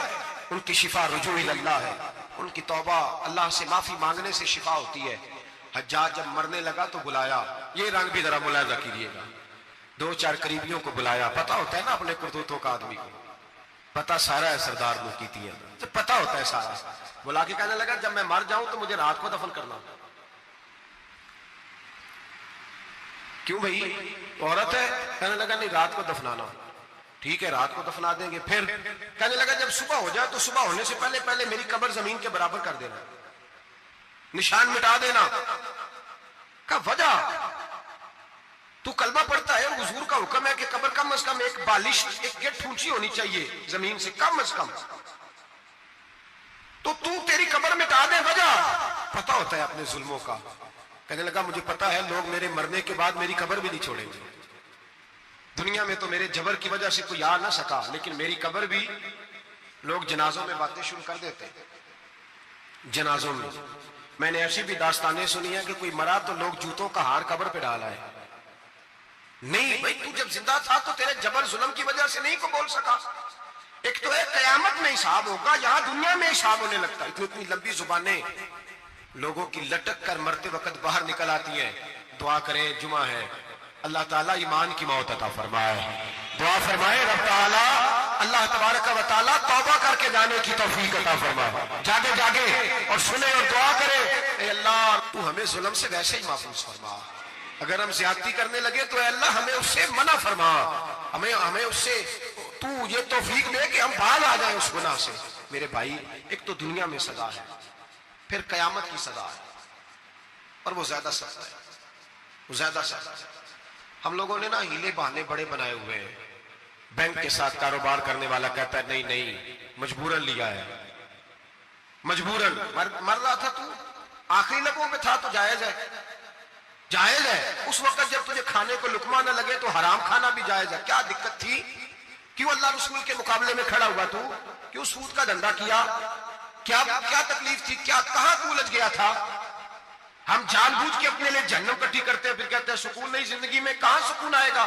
ان کی شفا رجوع اللہ ہے، ان کی توبہ اللہ سے معافی مانگنے سے شفا ہوتی ہے۔ حجاج جب مرنے لگا تو بلایا، یہ رنگ بھی ذرا ملاحظہ کیجیے گا، دو چار قریبیوں کو بلایا، پتہ ہوتا ہے نا اپنے کرتوتوں کا آدمی کو، پتہ سارا ہے سردار لوکیتی ہے، تو پتہ ہوتا ہے سارا۔ بلا کے کہنے لگا جب میں مر جاؤں تو مجھے رات کو دفن کرنا۔ کیوں بھائی، عورت ہے؟ کہنے لگا نہیں، رات کو دفنانا۔ ٹھیک ہے، رات کو دفنا دیں گے۔ پھر کہنے لگا جب صبح ہو جائے تو صبح ہونے سے پہلے پہلے میری قبر زمین کے برابر کر دینا، نشان مٹا دینا۔ کہا وجہ؟ تو کلمہ پڑھتا ہے، حضور کا حکم ہے کہ قبر کم از کم ایک بالش، ایک گٹ اونچی ہونی چاہیے زمین سے، کم از کم، تو تیری قبر مٹا دے، وجہ؟ پتہ ہوتا ہے اپنے ظلموں کا۔ کہنے لگا مجھے پتہ ہے لوگ میرے مرنے کے بعد میری قبر بھی نہیں چھوڑیں گے، دنیا میں تو میرے جبر کی وجہ سے کوئی آ نہ سکا، لیکن میری قبر بھی لوگ جنازوں میں باتیں شروع کر دیتے ہیں۔ جنازوں میں نے ایسی بھی داستانیں سنی ہیں کہ کوئی مرا تو لوگ جوتوں کا ہار قبر پہ ڈال آئے۔ نہیں بھائی، تو جب زندہ تھا تو تیرے جبر ظلم کی وجہ سے نہیں کو بول سکا۔ ایک تو ہے قیامت میں حساب ہوگا، یہاں دنیا میں حساب ہونے لگتا ہے۔ اتنی لمبی زبانیں لوگوں کی لٹک کر مرتے وقت باہر نکل آتی ہیں۔ دعا کریں، جمعہ ہے، اللہ تعالیٰ ایمان کی موت عطا فرمائے، دعا فرمائے رب تعالیٰ اللہ تبارک و تعالیٰ توبہ کر کے جانے کی توفیق عطا فرمائے، جاگے جاگے اور سنے اور دعا کرے، اے اللہ تو ہمیں ظلم سے ویسے ہی محفوظ فرما، اگر ہم زیادتی کرنے لگے تو اے اللہ ہمیں اس سے منع فرما، ہمیں اس سے تو یہ توفیق دے کہ ہم باز آ جائیں اس گناہ سے۔ میرے بھائی، ایک تو دنیا میں سزا ہے، پھر قیامت کی سزا ہے، اور وہ زیادہ سخت ہے، وہ زیادہ سخت ہے۔ ہم لوگوں نے نا ہیلے بہانے بڑے بنائے ہوئے ہیں۔ بینک کے ساتھ کاروبار کرنے والا کہتا ہے نہیں نہیں، مجبوراً لیا ہے، مجبوراً مر رہا تھا، تو آخری لبوں میں تھا تو جائز ہے، جائز ہے۔ اس وقت جب تجھے کھانے کو لقمہ نہ لگے تو حرام کھانا بھی جائز ہے۔ کیا دقت تھی؟ کیوں اللہ رسول کے مقابلے میں کھڑا ہوا تو؟ کیوں سود کا دھندا کیا؟ کیا تکلیف تھی؟ کہاں تو الجھ گیا تھا؟ ہم جان بوجھ کے اپنے لیے جہنم کٹھی کرتے ہیں، پھر کہتے ہیں سکون نہیں زندگی میں، کہاں سکون آئے گا؟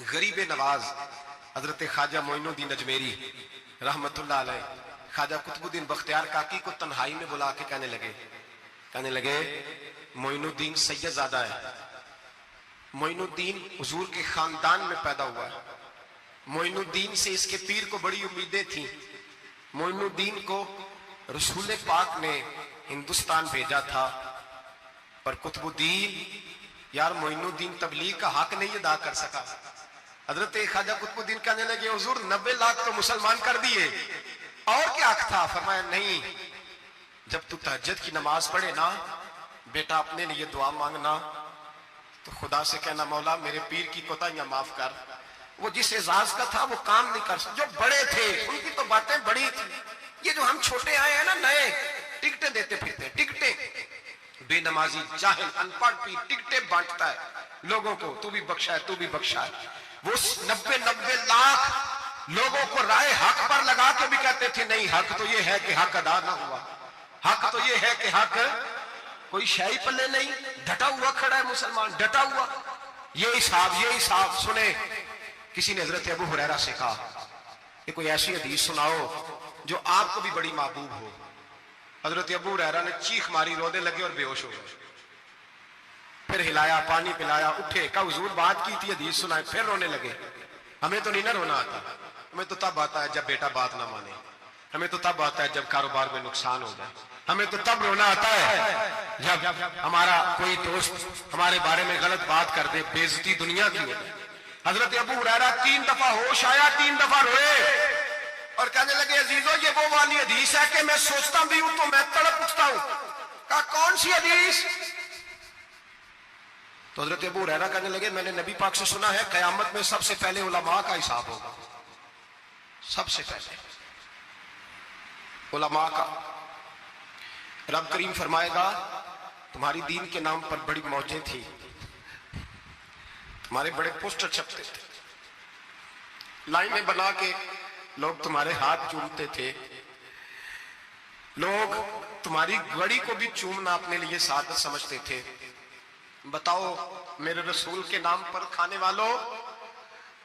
غریب نواز حضرت خواجہ معین الدین اجمیری رحمت اللہ علیہ خواجہ قطب الدین بختیار کاکی کو تنہائی میں بلا کے کہنے لگے معین الدین سید زادہ ہے، معین الدین حضور کے خاندان میں پیدا ہوا ہے، معین الدین سے اس کے پیر کو بڑی امیدیں تھیں، معین الدین کو رسول پاک نے ہندوستان بھیجا تھا، پر قطب الدین یار معین الدین تبلیغ کا حق نہیں ادا کر سکا۔ حضرت خواجہ قطب الدین کہنے لگے حضور 90 لاکھ تو مسلمان کر دیے، اور کیا حق تھا؟ فرمایا نہیں، جب تو تہجد کی نماز پڑھے نا بیٹا اپنے لیے دعا مانگنا تو خدا سے کہنا مولا میرے پیر کی کوتاہیاں معاف کر۔ وہ جس اعزاز کا تھا وہ کام نہیں کر سکتا، جو بڑے تھے ان کی تو باتیں بڑی تھی، یہ جو ہم چھوٹے آئے ہیں نا نئے ٹکٹیں دیتے پھرتے ہیں، ٹکٹیں، بے نمازی جاہل ان پڑھ پیر ٹکٹیں بانٹتا ہے لوگوں کو، تو بھی بخشا ہے تو بھی بخشا ہے۔ وہ 90 لاکھ لوگوں کو رائے حق پر لگا کے بھی کہتے تھے نہیں حق تو یہ ہے کہ حق ادا نہ ہوا، حق تو یہ ہے کہ حق کوئی شاہی پلے نہیں، ڈٹا ہوا کھڑا ہے مسلمان، ڈٹا ہوا۔ یہ حساب سنے۔ کسی نے حضرت ابو ہریرہ سے کہا کہ کوئی ایسی حدیث سناؤ جو آپ کو بھی بڑی محبوب ہو۔ حضرت ابو ہریرہ نے چیخ ماری، رونے لگے اور بے ہوش ہو گئے، پھر ہلایا پانی پلایا، اٹھے، کہا حضور بات کی تھی حدیث سنائے، پھر رونے لگے۔ ہمیں تو نہیں نہ رونا آتا، ہمیں تو تب آتا ہے جب بیٹا بات نہ مانے، ہمیں تو تب آتا ہے جب کاروبار میں نقصان ہو جائے، ہمیں تو تب رونا آتا ہے جب ہمارا کوئی دوست ہمارے بارے میں غلط بات کر دے، بے عزتی دنیا کی ہو جائے۔ حضرت ابو ہریرہ 3 دفعہ ہوش آیا، 3 دفعہ روئے اور کہنے لگے عزیزو یہ وہ والی حدیث ہے کہ میں سوچتا بھی ہوں تو میں تڑپ اٹھتا ہوں۔ کہا کون سی حدیث؟ تو حضرت ابو ہریرہ کہنے لگے میں نے نبی پاک سے سنا ہے قیامت میں سب سے پہلے علماء کا حساب ہوگا، سب سے پہلے علماء کا۔ رب کریم فرمائے گا تمہاری دین کے نام پر بڑی موجیں تھی، تمہارے بڑے پوسٹر چھپتے تھے، لائنیں بنا کے لوگ تمہارے ہاتھ چومتے تھے، لوگ تمہاری گڑی کو بھی چومنا اپنے لیے سعادت سمجھتے تھے۔ بتاؤ میرے رسول کے نام پر کھانے والوں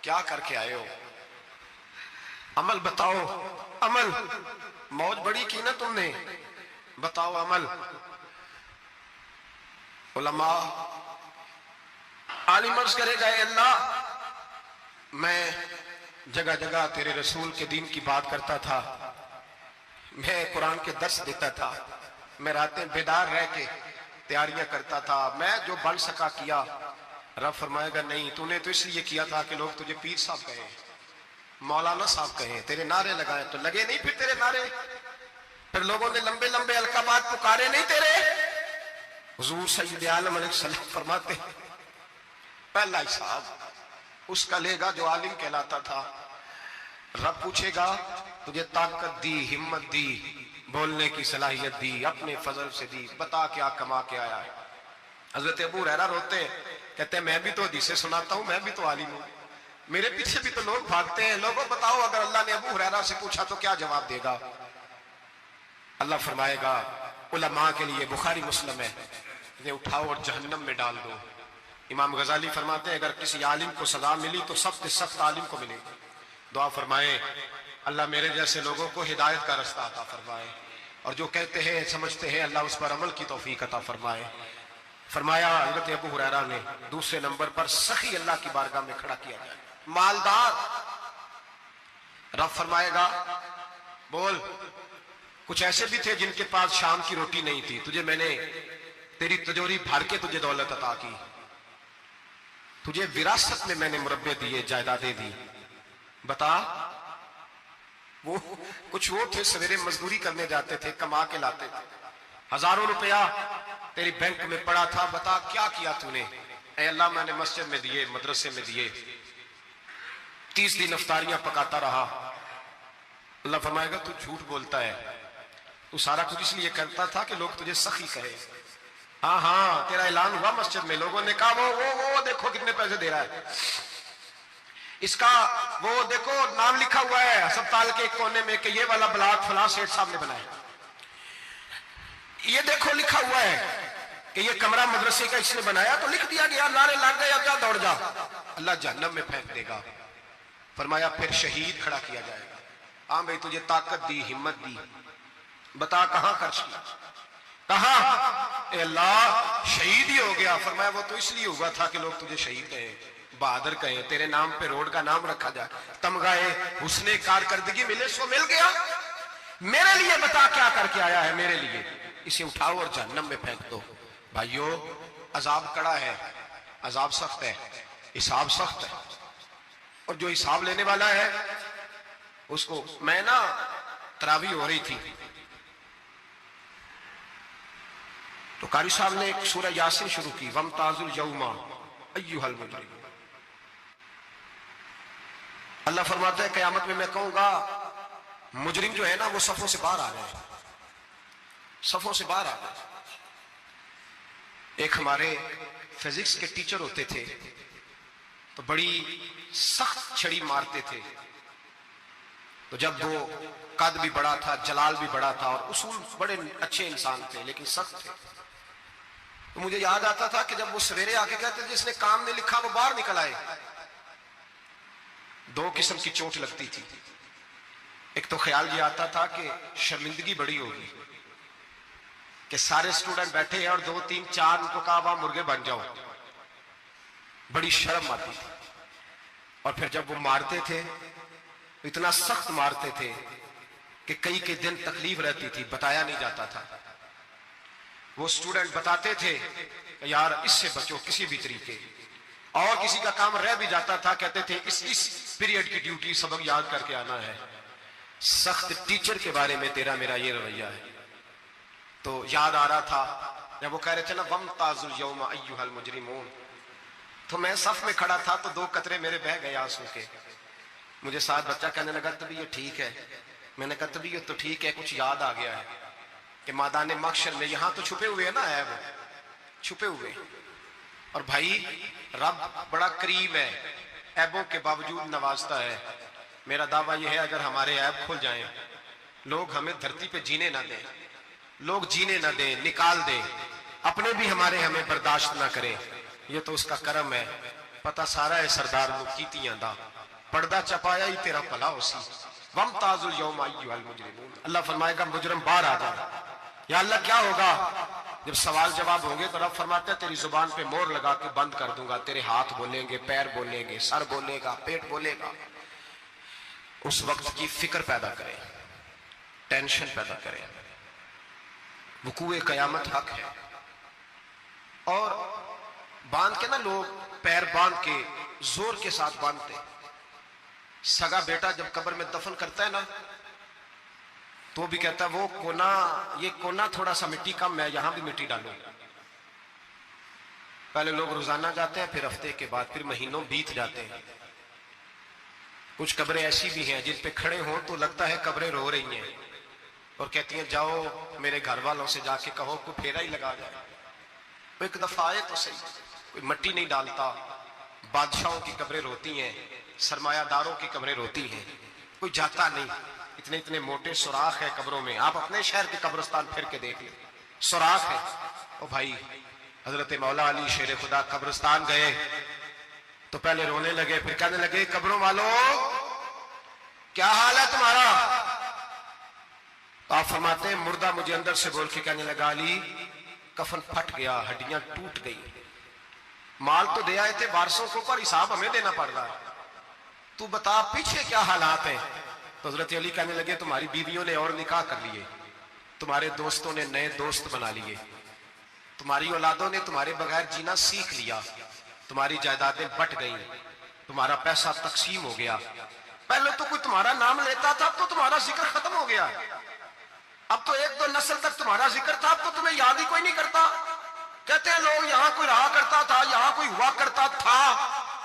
کیا کر کے آئے ہو؟ عمل بتاؤ، عمل، موج بڑی کی نا تم نے، بتاؤ عمل۔ علماء عالم عرض کرے گا اے اللہ میں جگہ جگہ تیرے رسول کے دین کی بات کرتا تھا، میں قرآن کے درس دیتا تھا، میں راتیں بیدار رہ کے تیاریاں کرتا تھا، میں جو بن سکا کیا۔ رب فرمائے گا نہیں، تو نے تو اس لیے کیا تھا کہ لوگ تجھے پیر صاحب کہیں، مولانا صاحب کہیں، تیرے نعرے لگائے تو لگے نہیں پھر تیرے نعرے، پھر لوگوں نے لمبے لمبے القابات پکارے نہیں تیرے۔ حضور سید عالم علیہ السلام فرماتے ہیں پہلا حساب اس کا لے گا جو عالم کہلاتا تھا۔ رب پوچھے گا تجھے طاقت دی، ہمت دی، بولنے کی صلاحیت دی، اپنے فضل سے دی، بتا کیا کما کے آیا ہے۔ حضرت ابو ہریرہ روتے ہیں، کہتے ہیں میں بھی تو حدیثیں سناتا ہوں، میں بھی تو عالم ہوں، میرے پیچھے بھی تو لوگ بھاگتے ہیں، لوگوں بتاؤ اگر اللہ نے ابو ہریرہ سے پوچھا تو کیا جواب دے گا؟ اللہ فرمائے گا علماء کے لیے بخاری مسلم ہے، انہیں اٹھاؤ اور جہنم میں ڈال دو۔ امام غزالی فرماتے ہیں اگر کسی عالم کو سزا ملی تو سخت سے سخت عالم کو ملے۔ دعا فرمائے اللہ میرے جیسے لوگوں کو ہدایت کا رستہ عطا فرمائے، اور جو کہتے ہیں سمجھتے ہیں اللہ اس پر عمل کی توفیق عطا فرمائے۔ فرمایا حضرت ابو ہریرہ نے دوسرے نمبر پر سخی اللہ کی بارگاہ میں کھڑا کیا جائے، مالدار۔ رب فرمائے گا بول کچھ ایسے بھی تھے جن کے پاس شام کی روٹی نہیں تھی، تجھے میں نے تیری تجوری بھر کے تجھے دولت عطا کی، تجھے وراثت میں میں نے مربے دیے، جائیدادیں دی، بتا۔ وہ کچھ وہ تھے سویرے مزدوری کرنے جاتے تھے، کما کے لاتے تھے، ہزاروں روپیہ تیری بینک میں پڑا تھا، بتا کیا کیا تو نے؟ اے اللہ میں نے مسجد میں دیے، مدرسے میں دیے، 30 دن افطاریاں پکاتا رہا۔ اللہ فرمائے گا تو جھوٹ بولتا ہے، تو سارا کچھ اس لیے کرتا تھا کہ لوگ تجھے سخی کہے۔ ہاں ہاں تیرا اعلان ہوا مسجد میں، لوگوں نے کہا وہ دیکھو کتنے پیسے دے رہا ہے، اس کا وہ دیکھو نام لکھا ہوا ہے ہسپتال کے ایک کونے میں کہ یہ والا بلاک فلاں سیٹھ صاحب نے بنایا، یہ دیکھو لکھا ہوا ہے کہ یہ کمرہ مدرسے کا اس نے بنایا، تو لکھ دیا گیا، نعرے لگ گئے، اب جا دوڑ جا۔ اللہ جہنم میں پھینک دے گا. فرمایا پھر شہید کھڑا کیا جائے گا. ہاں بھائی تجھے طاقت دی، ہمت دی، بتا کہاں خرچ کی، کہاں؟ اے اللہ شہید ہی ہو گیا. فرمایا وہ تو اس لیے ہوا تھا کہ لوگ تجھے شہید کہیں، بہادر کہیں، تیرے نام پہ روڈ کا نام رکھا جائے، تمغائے حسن کارکردگی ملے، سو مل گیا. میرے لیے بتا کیا کر کے آیا ہے میرے لیے، اسے اٹھاؤ اور جہنم میں پھینک دو. بھائیو عذاب کڑا ہے، عذاب سخت ہے، حساب سخت ہے، اور جو حساب لینے والا ہے اس کو. میں نا تراویح ہو رہی تھی تو قاری صاحب نے ایک سورہ یاسین شروع کی، وَامْتَازُوا الْيَوْمَ أَيُّهَا الْمُجْرِمُونَ. اللہ فرماتا ہے قیامت میں کہوں گا مجرم جو ہے نا وہ صفوں سے باہر آ گئے، صفوں سے باہر آ گئے. ایک ہمارے فزکس کے ٹیچر ہوتے تھے تو بڑی سخت چھڑی مارتے تھے. تو جب وہ قد بھی بڑا تھا، جلال بھی بڑا تھا، اور اصول بڑے اچھے انسان تھے لیکن سخت تھے. تو مجھے یاد آتا تھا کہ جب وہ سویرے آ کے کہتے تھے جس نے کام نہیں لکھا وہ باہر نکل آئے. دو قسم کی چوٹ لگتی تھی. ایک تو خیال یہ آتا تھا کہ شرمندگی بڑی ہوگی کہ سارے اسٹوڈنٹ بیٹھے ہیں اور 2 3 4 ان کو کہا وہاں مرغے بن جاؤ، بڑی شرم آتی تھی. اور پھر جب وہ مارتے تھے اتنا سخت مارتے تھے کہ کئی کے دن تکلیف رہتی تھی، بتایا نہیں جاتا تھا. وہ اسٹوڈنٹ بتاتے تھے کہ یار اس سے بچو کسی بھی طریقے، اور کسی کا کام رہ بھی جاتا تھا کہتے تھے اس پیریڈ کی ڈیوٹی سبق یاد کر کے آنا ہے. سخت ٹیچر کے بارے میں تیرا میرا یہ رویہ ہے. تو یاد آ رہا تھا جب وہ کہہ رہے تھے نا وَامْتَازُوا الْيَوْمَ أَيُّهَا الْمُجْرِمُونَ، تو میں صف میں کھڑا تھا تو 2 قطرے میرے بہہ گئے آنسو کے. مجھے ساتھ بچہ کہنے لگا طبیعت ٹھیک ہے. میں نے کہا طبیعت تو ٹھیک ہے، کچھ یاد آ گیا ہے کہ میدان محشر میں یہاں تو چھپے ہوئے ہیں نا عیب، چھپے ہوئے. اور بھائی رب بڑا کریم ہے، عیبوں کے باوجود نوازتا ہے. میرا دعویٰ یہ ہے اگر ہمارے عیب کھل جائیں، لوگ ہمیں دھرتی پہ جینے نہ دیں، لوگ جینے نہ دیں، نکال دیں، اپنے بھی ہمیں برداشت نہ کریں، یہ تو اس کا کرم ہے. پتہ سارا ہے سردار کیتیاں دا پردہ چپایا ہی تیرا بھلا ہو سی. وَامْتَازُوا الْيَوْمَ أَيُّهَا الْمُجْرِمُونَ. اللہ فرمائے گا مجرم باہر آ جا. یا اللہ کیا ہوگا؟ جب سوال جواب ہوں گے تو رب فرماتا ہے تیری زبان پہ مور لگا کے بند کر دوں گا. تیرے ہاتھ بولیں گے، پیر بولیں گے، سر بولے گا، پیٹ بولے گا. اس وقت کی فکر پیدا کرے، ٹینشن پیدا کرے. وقوع قیامت حق ہے. اور باندھ کے نا لوگ پیر باندھ کے زور کے ساتھ باندھتے. سگا بیٹا جب قبر میں دفن کرتا ہے نا تو بھی کہتا ہے وہ کونا، یہ کونا تھوڑا سا مٹی کم ہے، یہاں بھی مٹی ڈالو. پہلے لوگ روزانہ جاتے ہیں، پھر ہفتے کے بعد، پھر مہینوں بیت جاتے ہیں. کچھ قبریں ایسی بھی ہیں جن پہ کھڑے ہوں تو لگتا ہے قبریں رو رہی ہیں اور کہتی ہیں جاؤ میرے گھر والوں سے جا کے کہو کوئی پھیرا ہی لگا جائے. ایک دفعہ آئے تو صحیح، کوئی مٹی نہیں ڈالتا. بادشاہوں کی قبریں روتی ہیں، سرمایہ داروں کی قبریں روتی ہیں، کوئی جاتا نہیں. اتنے اتنے موٹے سوراخ ہے قبروں میں. آپ اپنے شہر کے قبرستان پھر کے دیکھ لیں، سوراخ ہے. او بھائی حضرت مولا علی شیر خدا قبرستان گئے تو پہلے رونے لگے، پھر کہنے لگے قبروں والوں کیا حال ہے تمہارا؟ آپ فرماتے ہیں مردہ مجھے اندر سے بول کے کہنے لگا علی کفن پھٹ گیا، ہڈیاں ٹوٹ گئی. مال تو دے آئے تھے وارثوں کو پر حساب ہمیں دینا پڑ رہا ہے، تو بتا پیچھے کیا حالات ہیں. تو حضرت علی کہنے لگے تمہاری بیویوں نے اور نکاح کر لیے، تمہارے دوستوں نے نئے دوست بنا لیے، تمہاری اولادوں نے تمہارے بغیر جینا سیکھ لیا، تمہاری جائیدادیں بٹ گئیں، تمہارا پیسہ تقسیم ہو گیا. پہلے تو کوئی تمہارا نام لیتا تھا تو تمہارا ذکر ختم ہو گیا. اب تو 1 2 نسل تک تمہارا ذکر تھا، اب تو تمہیں یاد ہی کوئی نہیں کرتا. کہتے ہیں لوگ یہاں کوئی رہا کرتا تھا، یہاں کوئی ہوا کرتا تھا.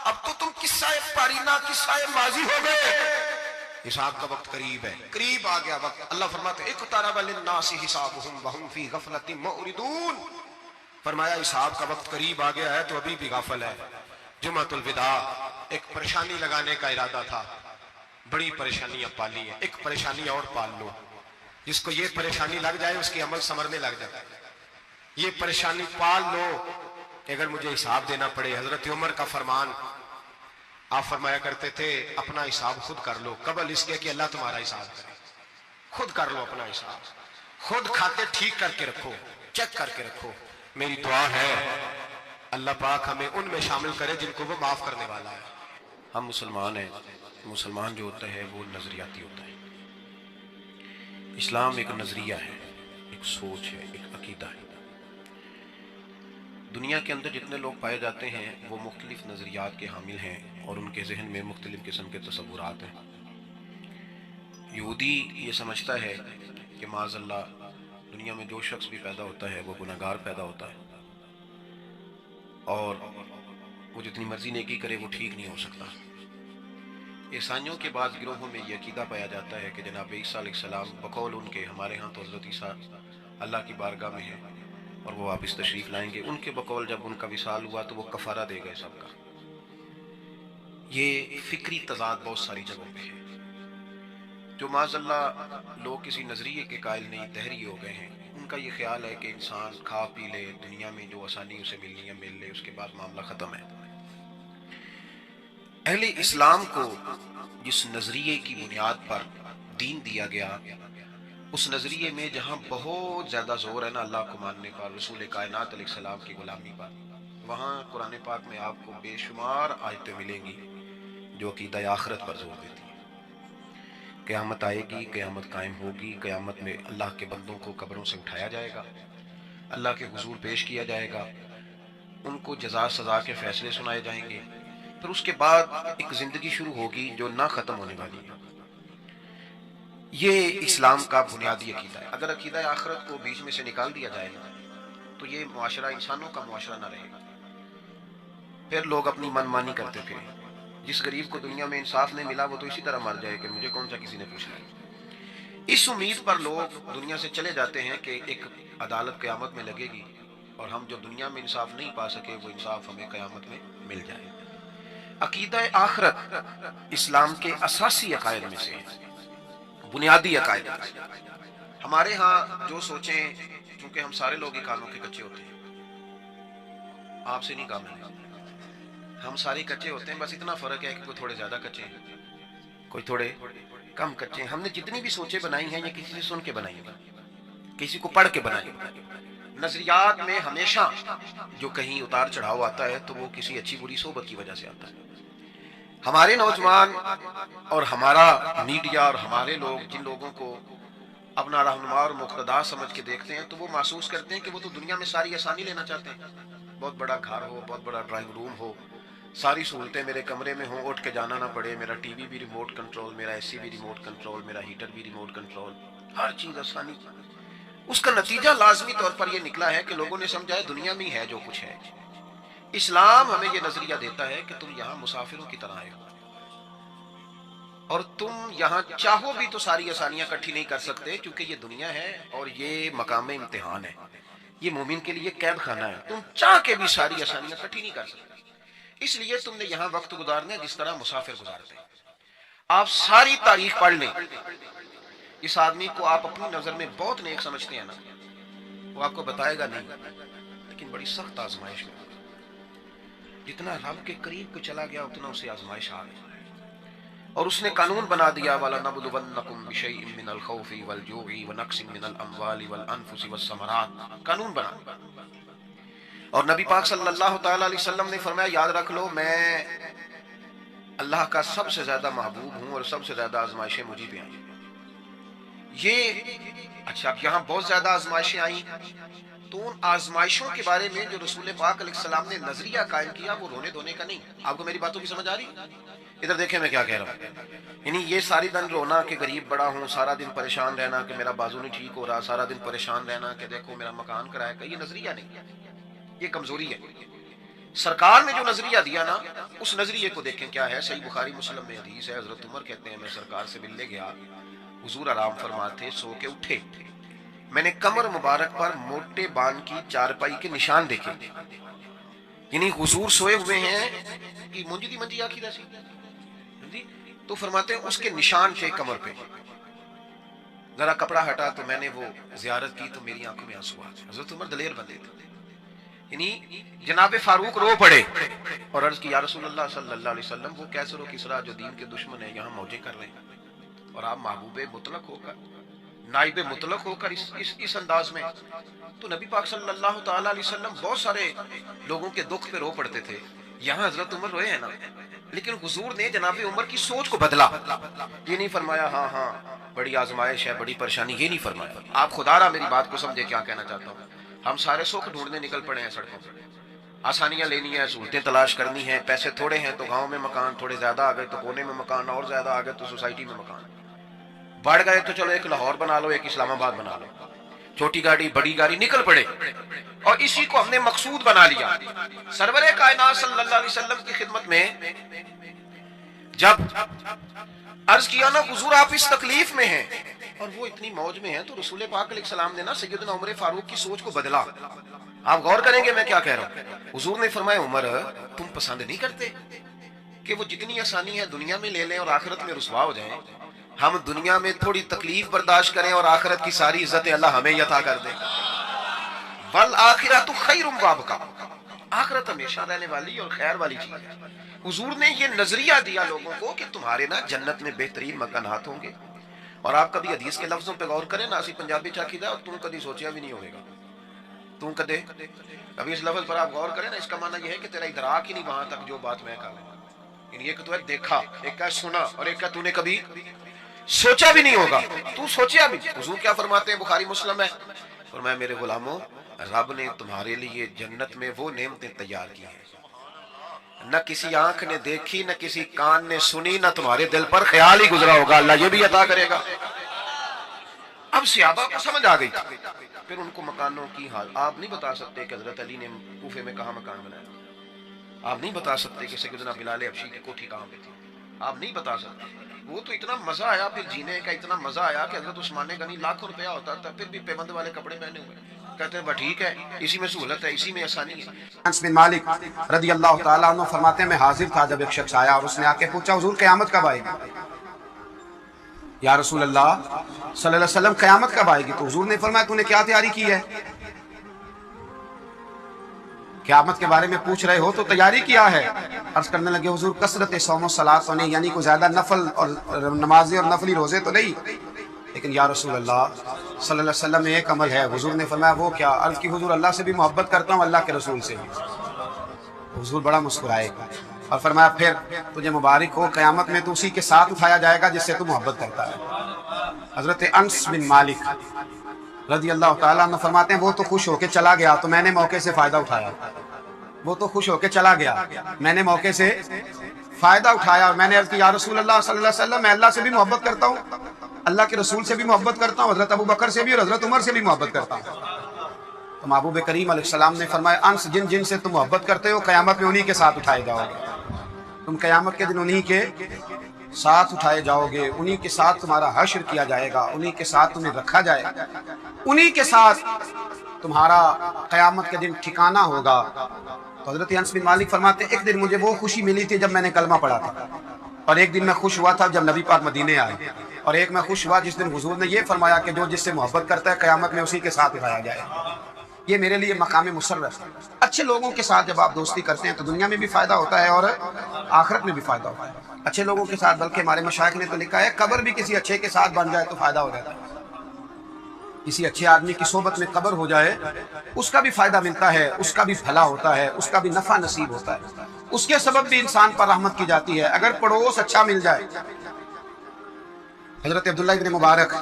اب تو تم قصہ پارینہ، قصہ ماضی ہو گئے. حساب کا وقت قریب ہے، قریب آ گیا وقت. اللہ فرماتے ہیں اقترب للناس حسابهم وهم فی غفلۃ معرضون. فرمایا حساب کا وقت قریب آ گیا ہے تو ابھی بھی غافل ہے. جمعۃ الوداع ایک پریشانی لگانے کا ارادہ تھا، بڑی پریشانیاں پالی ہیں، ایک پریشانی اور پال لو. جس کو یہ پریشانی لگ جائے اس کی عمل ثمرنے لگ جائے. یہ پریشانی پال لو کہ اگر مجھے حساب دینا پڑے. حضرت عمر کا فرمان آپ فرمایا کرتے تھے اپنا حساب خود کر لو قبل اس کے کہ اللہ تمہارا حساب کرے. خود کر لو اپنا حساب, خود کھاتے ٹھیک کر کے رکھو, چیک کر کے رکھو. میری دعا ہے اللہ پاک ہمیں ان میں شامل کرے جن کو وہ معاف کرنے والا ہے. ہم مسلمان ہیں, مسلمان جو ہوتا ہے وہ نظریاتی ہوتا ہے. اسلام ایک نظریہ ہے, ایک سوچ ہے, ایک عقیدہ ہے. دنیا کے اندر جتنے لوگ پائے جاتے ہیں وہ مختلف نظریات کے حامل ہیں اور ان کے ذہن میں مختلف قسم کے تصورات ہیں. یہودی یہ سمجھتا ہے کہ معاذ اللہ دنیا میں جو شخص بھی پیدا ہوتا ہے وہ گناہگار پیدا ہوتا ہے اور وہ جتنی مرضی نیکی کرے وہ ٹھیک نہیں ہو سکتا. عیسائیوں کے بعض گروہوں میں یہ عقیدہ پایا جاتا ہے کہ جناب عیسیٰ علیہ السلام بقول ان کے, ہمارے ہاں تو حضرت عیسیٰ اللہ کی بارگاہ میں ہیں اور وہ واپس تشریف لائیں گے, ان کے بقول جب ان کا وصال ہوا تو وہ کفارہ دے گئے سب کا. یہ فکری تضاد بہت ساری جگہوں پہ ہے. جو معاذ اللہ لوگ کسی نظریے کے قائل نہیں, دہری ہو گئے ہیں, ان کا یہ خیال ہے کہ انسان کھا پی لے, دنیا میں جو آسانی اسے ملنی ہے مل لے, اس کے بعد معاملہ ختم ہے. اہل اسلام کو جس نظریے کی بنیاد پر دین دیا گیا, اس نظریے میں جہاں بہت زیادہ زور ہے نا اللہ کو ماننے پر, رسول کائنات علیہ السلام کی غلامی پر, وہاں قرآن پاک میں آپ کو بے شمار آیتیں ملیں گی جو عقیدہ آخرت پر زور دیتی ہیں. قیامت آئے گی, قیامت قائم ہوگی, قیامت میں اللہ کے بندوں کو قبروں سے اٹھایا جائے گا, اللہ کے حضور پیش کیا جائے گا, ان کو جزا سزا کے فیصلے سنائے جائیں گے, پھر اس کے بعد ایک زندگی شروع ہوگی جو نہ ختم ہونے والی ہے. یہ اسلام کا بنیادی عقیدہ ہے. اگر عقیدہ آخرت کو بیچ میں سے نکال دیا جائے نا تو یہ معاشرہ انسانوں کا معاشرہ نہ رہے گا. پھر لوگ اپنی من مانی کرتے پھریں. جس غریب کو دنیا میں انصاف نہیں ملا وہ تو اسی طرح مر جائے کہ مجھے کون سا کسی نے پوچھنا. اس امید پر لوگ دنیا سے چلے جاتے ہیں کہ ایک عدالت قیامت میں لگے گی اور ہم جو دنیا میں انصاف نہیں پا سکے وہ انصاف ہمیں قیامت میں مل جائے. عقیدہ آخرت اسلام کے اساسی عقائد میں سے ہے, بنیادی عقائد. ہمارے ہاں جو سوچیں, چونکہ ہم سارے لوگ ہی کانوں کے کچے ہوتے ہیں, آپ سے نہیں کام ہے, ہم سارے کچے ہوتے ہیں, بس اتنا فرق ہے کہ کوئی تھوڑے زیادہ کچے ہیں, کوئی تھوڑے کم کچے ہیں. ہم نے جتنی بھی سوچیں بنائی ہیں یا کسی سے سن کے بنائی ہیں, کسی کو پڑھ کے بنائی ہیں. نظریات میں ہمیشہ جو کہیں اتار چڑھاؤ آتا ہے تو وہ کسی اچھی بری صحبت کی وجہ سے آتا ہے. ہمارے نوجوان اور ہمارا میڈیا اور ہمارے لوگ جن لوگوں کو اپنا رہنما اور مقتدا سمجھ کے دیکھتے ہیں تو وہ محسوس کرتے ہیں کہ وہ تو دنیا میں ساری آسانی لینا چاہتے ہیں. بہت بڑا گھر ہو, بہت بڑا ڈرائنگ روم ہو, ساری سہولتیں میرے کمرے میں ہوں, اٹھ کے جانا نہ پڑے, میرا ٹی وی بھی ریموٹ کنٹرول, میرا اے سی بھی ریموٹ کنٹرول, میرا ہیٹر بھی ریموٹ کنٹرول, ہر چیز آسانی. اس کا نتیجہ لازمی طور پر یہ نکلا ہے کہ لوگوں نے سمجھا ہے دنیا میں ہی ہے جو کچھ ہے. اسلام ہمیں یہ نظریہ دیتا ہے کہ تم یہاں مسافروں کی طرح آئے ہو اور تم یہاں چاہو بھی تو ساری آسانیاں اکٹھی نہیں کر سکتے, کیونکہ یہ دنیا ہے اور یہ مقام امتحان ہے, یہ مومن کے لیے قید خانہ ہے. تم چاہ کے بھی ساری آسانیاں اکٹھی نہیں کر سکتے, اس لیے تم نے یہاں وقت گزارنا ہے جس طرح مسافر گزارتے ہیں. آپ ساری تاریخ پڑھ لیں, اس آدمی کو آپ اپنی نظر میں بہت نیک سمجھتے ہیں نا, وہ آپ کو بتائے گا نہیں, لیکن بڑی سخت آزمائش میں جتنا رب کے قریب کو چلا گیا اتنا اسے آزمائش آ گئی. اور اس نے قانون بنا دیا وَلَنَبْلُوَنَّكُمْ بِشَيْءٍ مِّنَ الْخَوْفِ وَالْجُوعِ وَنَقْصٍ مِّنَ الْأَمْوَالِ وَالْأَنفُسِ وَالثَّمَرَاتِ, قانون بنا. اور نبی پاک صلی اللہ تعالی علیہ وسلم نے فرمایا یاد رکھ لو میں اللہ کا سب سے زیادہ محبوب ہوں اور سب سے زیادہ آزمائشیں مجھے پہ آئیں. یہ اچھا, اب یہاں بہت زیادہ آزمائشیں آئیں تو ان آزمائشوں کے بارے میں جو رسول پاک علیہ السلام نے نظریہ قائم کیا وہ رونے دھونے کا نہیں. آپ کو میری باتوں کی سمجھ آ رہی؟ ادھر دیکھیں میں کیا کہہ رہا ہوں. یعنی یہ ساری دن رونا کہ غریب بڑا ہوں, سارا دن پریشان رہنا کہ میرا بازو نہیں ٹھیک ہو رہا, سارا دن پریشان رہنا کہ دیکھو میرا مکان کرایہ کا, یہ نظریہ نہیں, یہ کمزوری ہے. سرکار نے جو نظریہ دیا نا اس نظریے کو دیکھیں کیا ہے. صحیح بخاری مسلم میں حدیث ہے, حضرت عمر کہتے ہیں میں سرکار سے ملنے گیا, حضور آرام فرماتے, سو کے اٹھے, میں نے کمر مبارک پر موٹے بان کی چارپائی کے نشان دیکھے. یعنی حضور سوئے ہوئے ہیں کہ منجی دی منجی آخی دا سی, تو فرماتے ہیں اس کے نشان تھے کمر پہ. ذرا کپڑا ہٹا تو میں نے وہ زیارت کی تو میری آنکھوں میں آنسو آ گئے. حضرت عمر دلیر بندے تھے. یعنی جناب فاروق رو پڑے اور عرض کی یا رسول اللہ صلی اللہ علیہ وسلم وہ کیسر و کسریٰ جو دین کے دشمن ہیں یہاں موجیں کر رہے ہیں اور آپ محبوب مطلق ہو کر نائب مطلق ہو کر اس انداز میں. تو نبی پاک صلی اللہ تعالی علیہ وسلم بہت سارے لوگوں کے دکھ پہ رو پڑتے تھے. یہاں حضرت عمر روئے ہیں نا, لیکن حضور نے جناب عمر کی سوچ کو بدلا. یہ نہیں فرمایا ہاں ہاں بڑی آزمائش ہے بڑی پریشانی, یہ نہیں فرمایا. آپ خدا را میری بات کو سمجھے کیا کہنا چاہتا ہوں. ہم سارے سکھ ڈھونڈنے نکل پڑے ہیں سڑکوں پر, آسانیاں لینی ہیں, سہولتیں تلاش کرنی ہیں. پیسے تھوڑے ہیں تو گاؤں میں مکان, تھوڑے زیادہ آ گئے تو کونے میں مکان, اور زیادہ آ گئے تو سوسائٹی میں مکان. بڑھ گئے تو چلو ایک لاہور بنا لو, ایک اسلام آباد بنا لو. چھوٹی گاڑی بڑی گاڑی نکل پڑے اور اسی کو ہم نے مقصود بنا لیا. سرور کائنات صلی اللہ علیہ وسلم کی خدمت میں جب عرض کیا نا حضور آپ اس تکلیف میں ہیں اور وہ اتنی موج میں ہیں, تو رسول پاک علیہ السلام نے نا سیدنا عمر فاروق کی سوچ کو بدلا. آپ غور کریں گے میں کیا کہہ رہا ہوں. حضور نے فرمایا عمر تم پسند نہیں کرتے کہ وہ جتنی آسانی ہے دنیا میں لے لیں اور آخرت میں رسوا ہو جائیں؟ ہم دنیا میں تھوڑی تکلیف برداشت کریں اور آخرت کی ساری عزت اللہ ہمیں عطا کر دے. والآخرۃ خیر وابقیٰ, آخرت ہمیشہ رہنے والی اور خیر والی چیز ہے. حضور نے یہ نظریہ دیا لوگوں کو کہ تمہارے نا جنت میں بہترین مکانات ہوں گے. اور آپ کبھی حدیث کے لفظوں پہ غور کریں نا, اسی پنجابی چاکیدہ اور تم کبھی سوچیا بھی نہیں ہوگا. تم کدے کبھی اس لفظ پر آپ غور کریں نا, اس کا معنی یہ ہے کہ تیرا ادراک ہی نہیں وہاں تک جو بات میں کہا رہا ہوں. یعنی ایک تو ہے دیکھا, ایک ہے سنا, اور ایک ہے تو نے کبھی سوچا بھی نہیں ہوگا. تو سوچیا بھی. حضور کیا فرماتے ہیں, بخاری مسلم ہے, فرمایا میرے غلاموں رب نے تمہارے لیے جنت میں وہ نعمتیں تیار کی ہیں نہ کسی آنکھ نے دیکھی, نہ کسی کان نے سنی, نہ تمہارے دل پر خیال ہی گزرا ہوگا. اللہ یہ بھی عطا کرے گا. اب صحابہ کو سمجھ آ گئی. پھر ان کو مکانوں کی حال آپ نہیں بتا سکتے کہ حضرت علی نے کوفے میں کہاں مکان بنایا. آپ نہیں بتا سکتے کہ سیدنا بلال حبشی کی کوٹھی کہاں پہ تھی. آپ نہیں بتا سکتے. وہ تو اتنا مزہ آیا پھر جینے کا, اتنا مزہ آیا کہ حضرت عثمان غنی لاکھوں روپیہ ہوتا تھا پھر بھی پیبند والے کپڑے پہنے ہوئے. کہتے ہیں ٹھیک ہے, اسی میں سہولت ہے, اسی میں آسانی ہے.
انس بن مالک رضی اللہ تعالیٰ عنہ فرماتے ہیں میں حاضر تھا جب ایک شخص آیا اور اس نے آ کے پوچھا حضور قیامت کب آئے گی؟ یا رسول اللہ صلی اللہ علیہ وسلم قیامت کب آئے گی؟ تو حضور نے فرمایا تو نے کیا تیاری کی ہے؟ قیامت کے بارے میں پوچھ رہے ہو تو تیاری کیا ہے؟ عرض کرنے لگے حضور کثرت صوم و صلاۃ تو نہیں, یعنی کوئی زیادہ نفل اور نمازیں اور نفلی روزے تو نہیں, لیکن یا رسول اللہ صلی اللہ علیہ وسلم میں ایک عمل ہے. حضور نے فرمایا وہ کیا؟ عرض کی حضور اللہ سے بھی محبت کرتا ہوں, اللہ کے رسول سے بھی. حضور بڑا مسکرائے اور فرمایا پھر تجھے مبارک ہو, قیامت میں تو اسی کے ساتھ اٹھایا جائے گا جس سے تو محبت کرتا ہے. حضرت انس بن مالک رضی اللہ تعالیٰ عنہ فرماتے ہیں وہ تو خوش ہو کے چلا گیا تو میں نے موقع سے فائدہ اٹھایا. وہ تو خوش ہو کے چلا گیا, میں نے موقع سے فائدہ اٹھایا اور میں نے عرض کی یا رسول اللہ صلی اللہ علیہ وسلم میں اللہ سے بھی محبت کرتا ہوں, اللہ کے رسول سے بھی محبت کرتا ہوں, حضرت ابو بکر سے بھی اور حضرت عمر سے بھی محبت کرتا ہوں. تو محبوب کریم علیہ السلام نے فرمایا انس جن جن سے تم محبت کرتے ہو قیامت میں انہی کے ساتھ اٹھائے جاؤ گے. تم قیامت کے دن انہی کے ساتھ اٹھائے جاؤ گے, انہی کے ساتھ تمہارا حشر کیا جائے گا, انہی کے ساتھ تمہیں رکھا جائے گا, انہی کے ساتھ تمہارا قیامت کے دن ٹھکانہ ہوگا. تو حضرت انس بن مالک فرماتے ایک دن مجھے وہ خوشی ملی تھی جب میں نے کلمہ پڑھا تھا, اور ایک دن میں خوش ہوا تھا جب نبی پاک مدینے آئے, اور ایک میں خوش ہوا جس دن حضور نے یہ فرمایا کہ جو جس سے محبت کرتا ہے قیامت میں اسی کے ساتھ اٹھایا جائے. یہ میرے لیے مقام مسرت ہے. اچھے لوگوں کے ساتھ جب آپ دوستی کرتے ہیں تو دنیا میں بھی فائدہ ہوتا ہے اور آخرت میں بھی فائدہ ہوتا ہے. اچھے لوگوں کے ساتھ, بلکہ ہمارے مشائخ نے تو لکھا ہے قبر بھی کسی اچھے کے ساتھ بن جائے تو فائدہ ہو جاتا ہے. کسی اچھے آدمی کی صحبت میں قبر ہو جائے اس کا بھی فائدہ ملتا ہے, اس کا بھی بھلا ہوتا ہے, اس کا بھی نفع نصیب ہوتا ہے, اس کے سبب بھی انسان پر رحمت کی جاتی ہے اگر پڑوس اچھا مل جائے. حضرت عبداللہ ابن مبارک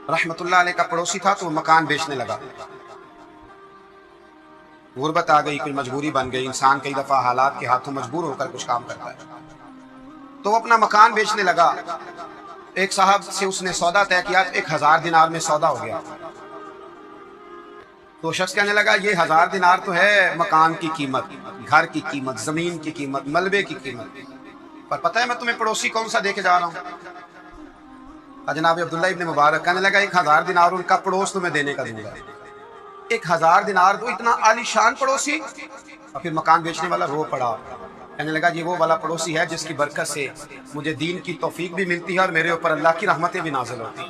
رحمت اللہ علیہ کا پڑوسی تھا تو وہ مکان بیچنے لگا. غربت آ گئی, کوئی مجبوری بن گئی, انسان کئی دفعہ حالات کے ہاتھوں مجبور ہو کر کچھ کام کرتا ہے, تو وہ اپنا مکان بیچنے لگا. ایک صاحب سے اس نے سودا طے کیا, 1000 دینار میں سودا ہو گیا. تو شخص کہنے لگا یہ 1000 دینار تو ہے مکان کی قیمت, گھر کی قیمت, زمین کی قیمت, ملبے کی قیمت, پر پتہ ہے میں تمہیں پڑوسی کون سا دے کے جا رہا ہوں؟ جناب عبداللہ ابن مبارک کہنے لگا 1000 دینار ان کا پڑوس تمہیں دینے کا دوں گا. 1000 دینار تو اتنا عالی شان پڑوسی. اور پھر مکان بیچنے والا رو پڑا, کہنے لگا یہ وہ والا پڑوسی ہے جس کی برکت سے مجھے دین کی توفیق بھی ملتی ہے اور میرے اوپر اللہ کی رحمتیں بھی نازل ہوتی ہیں.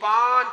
5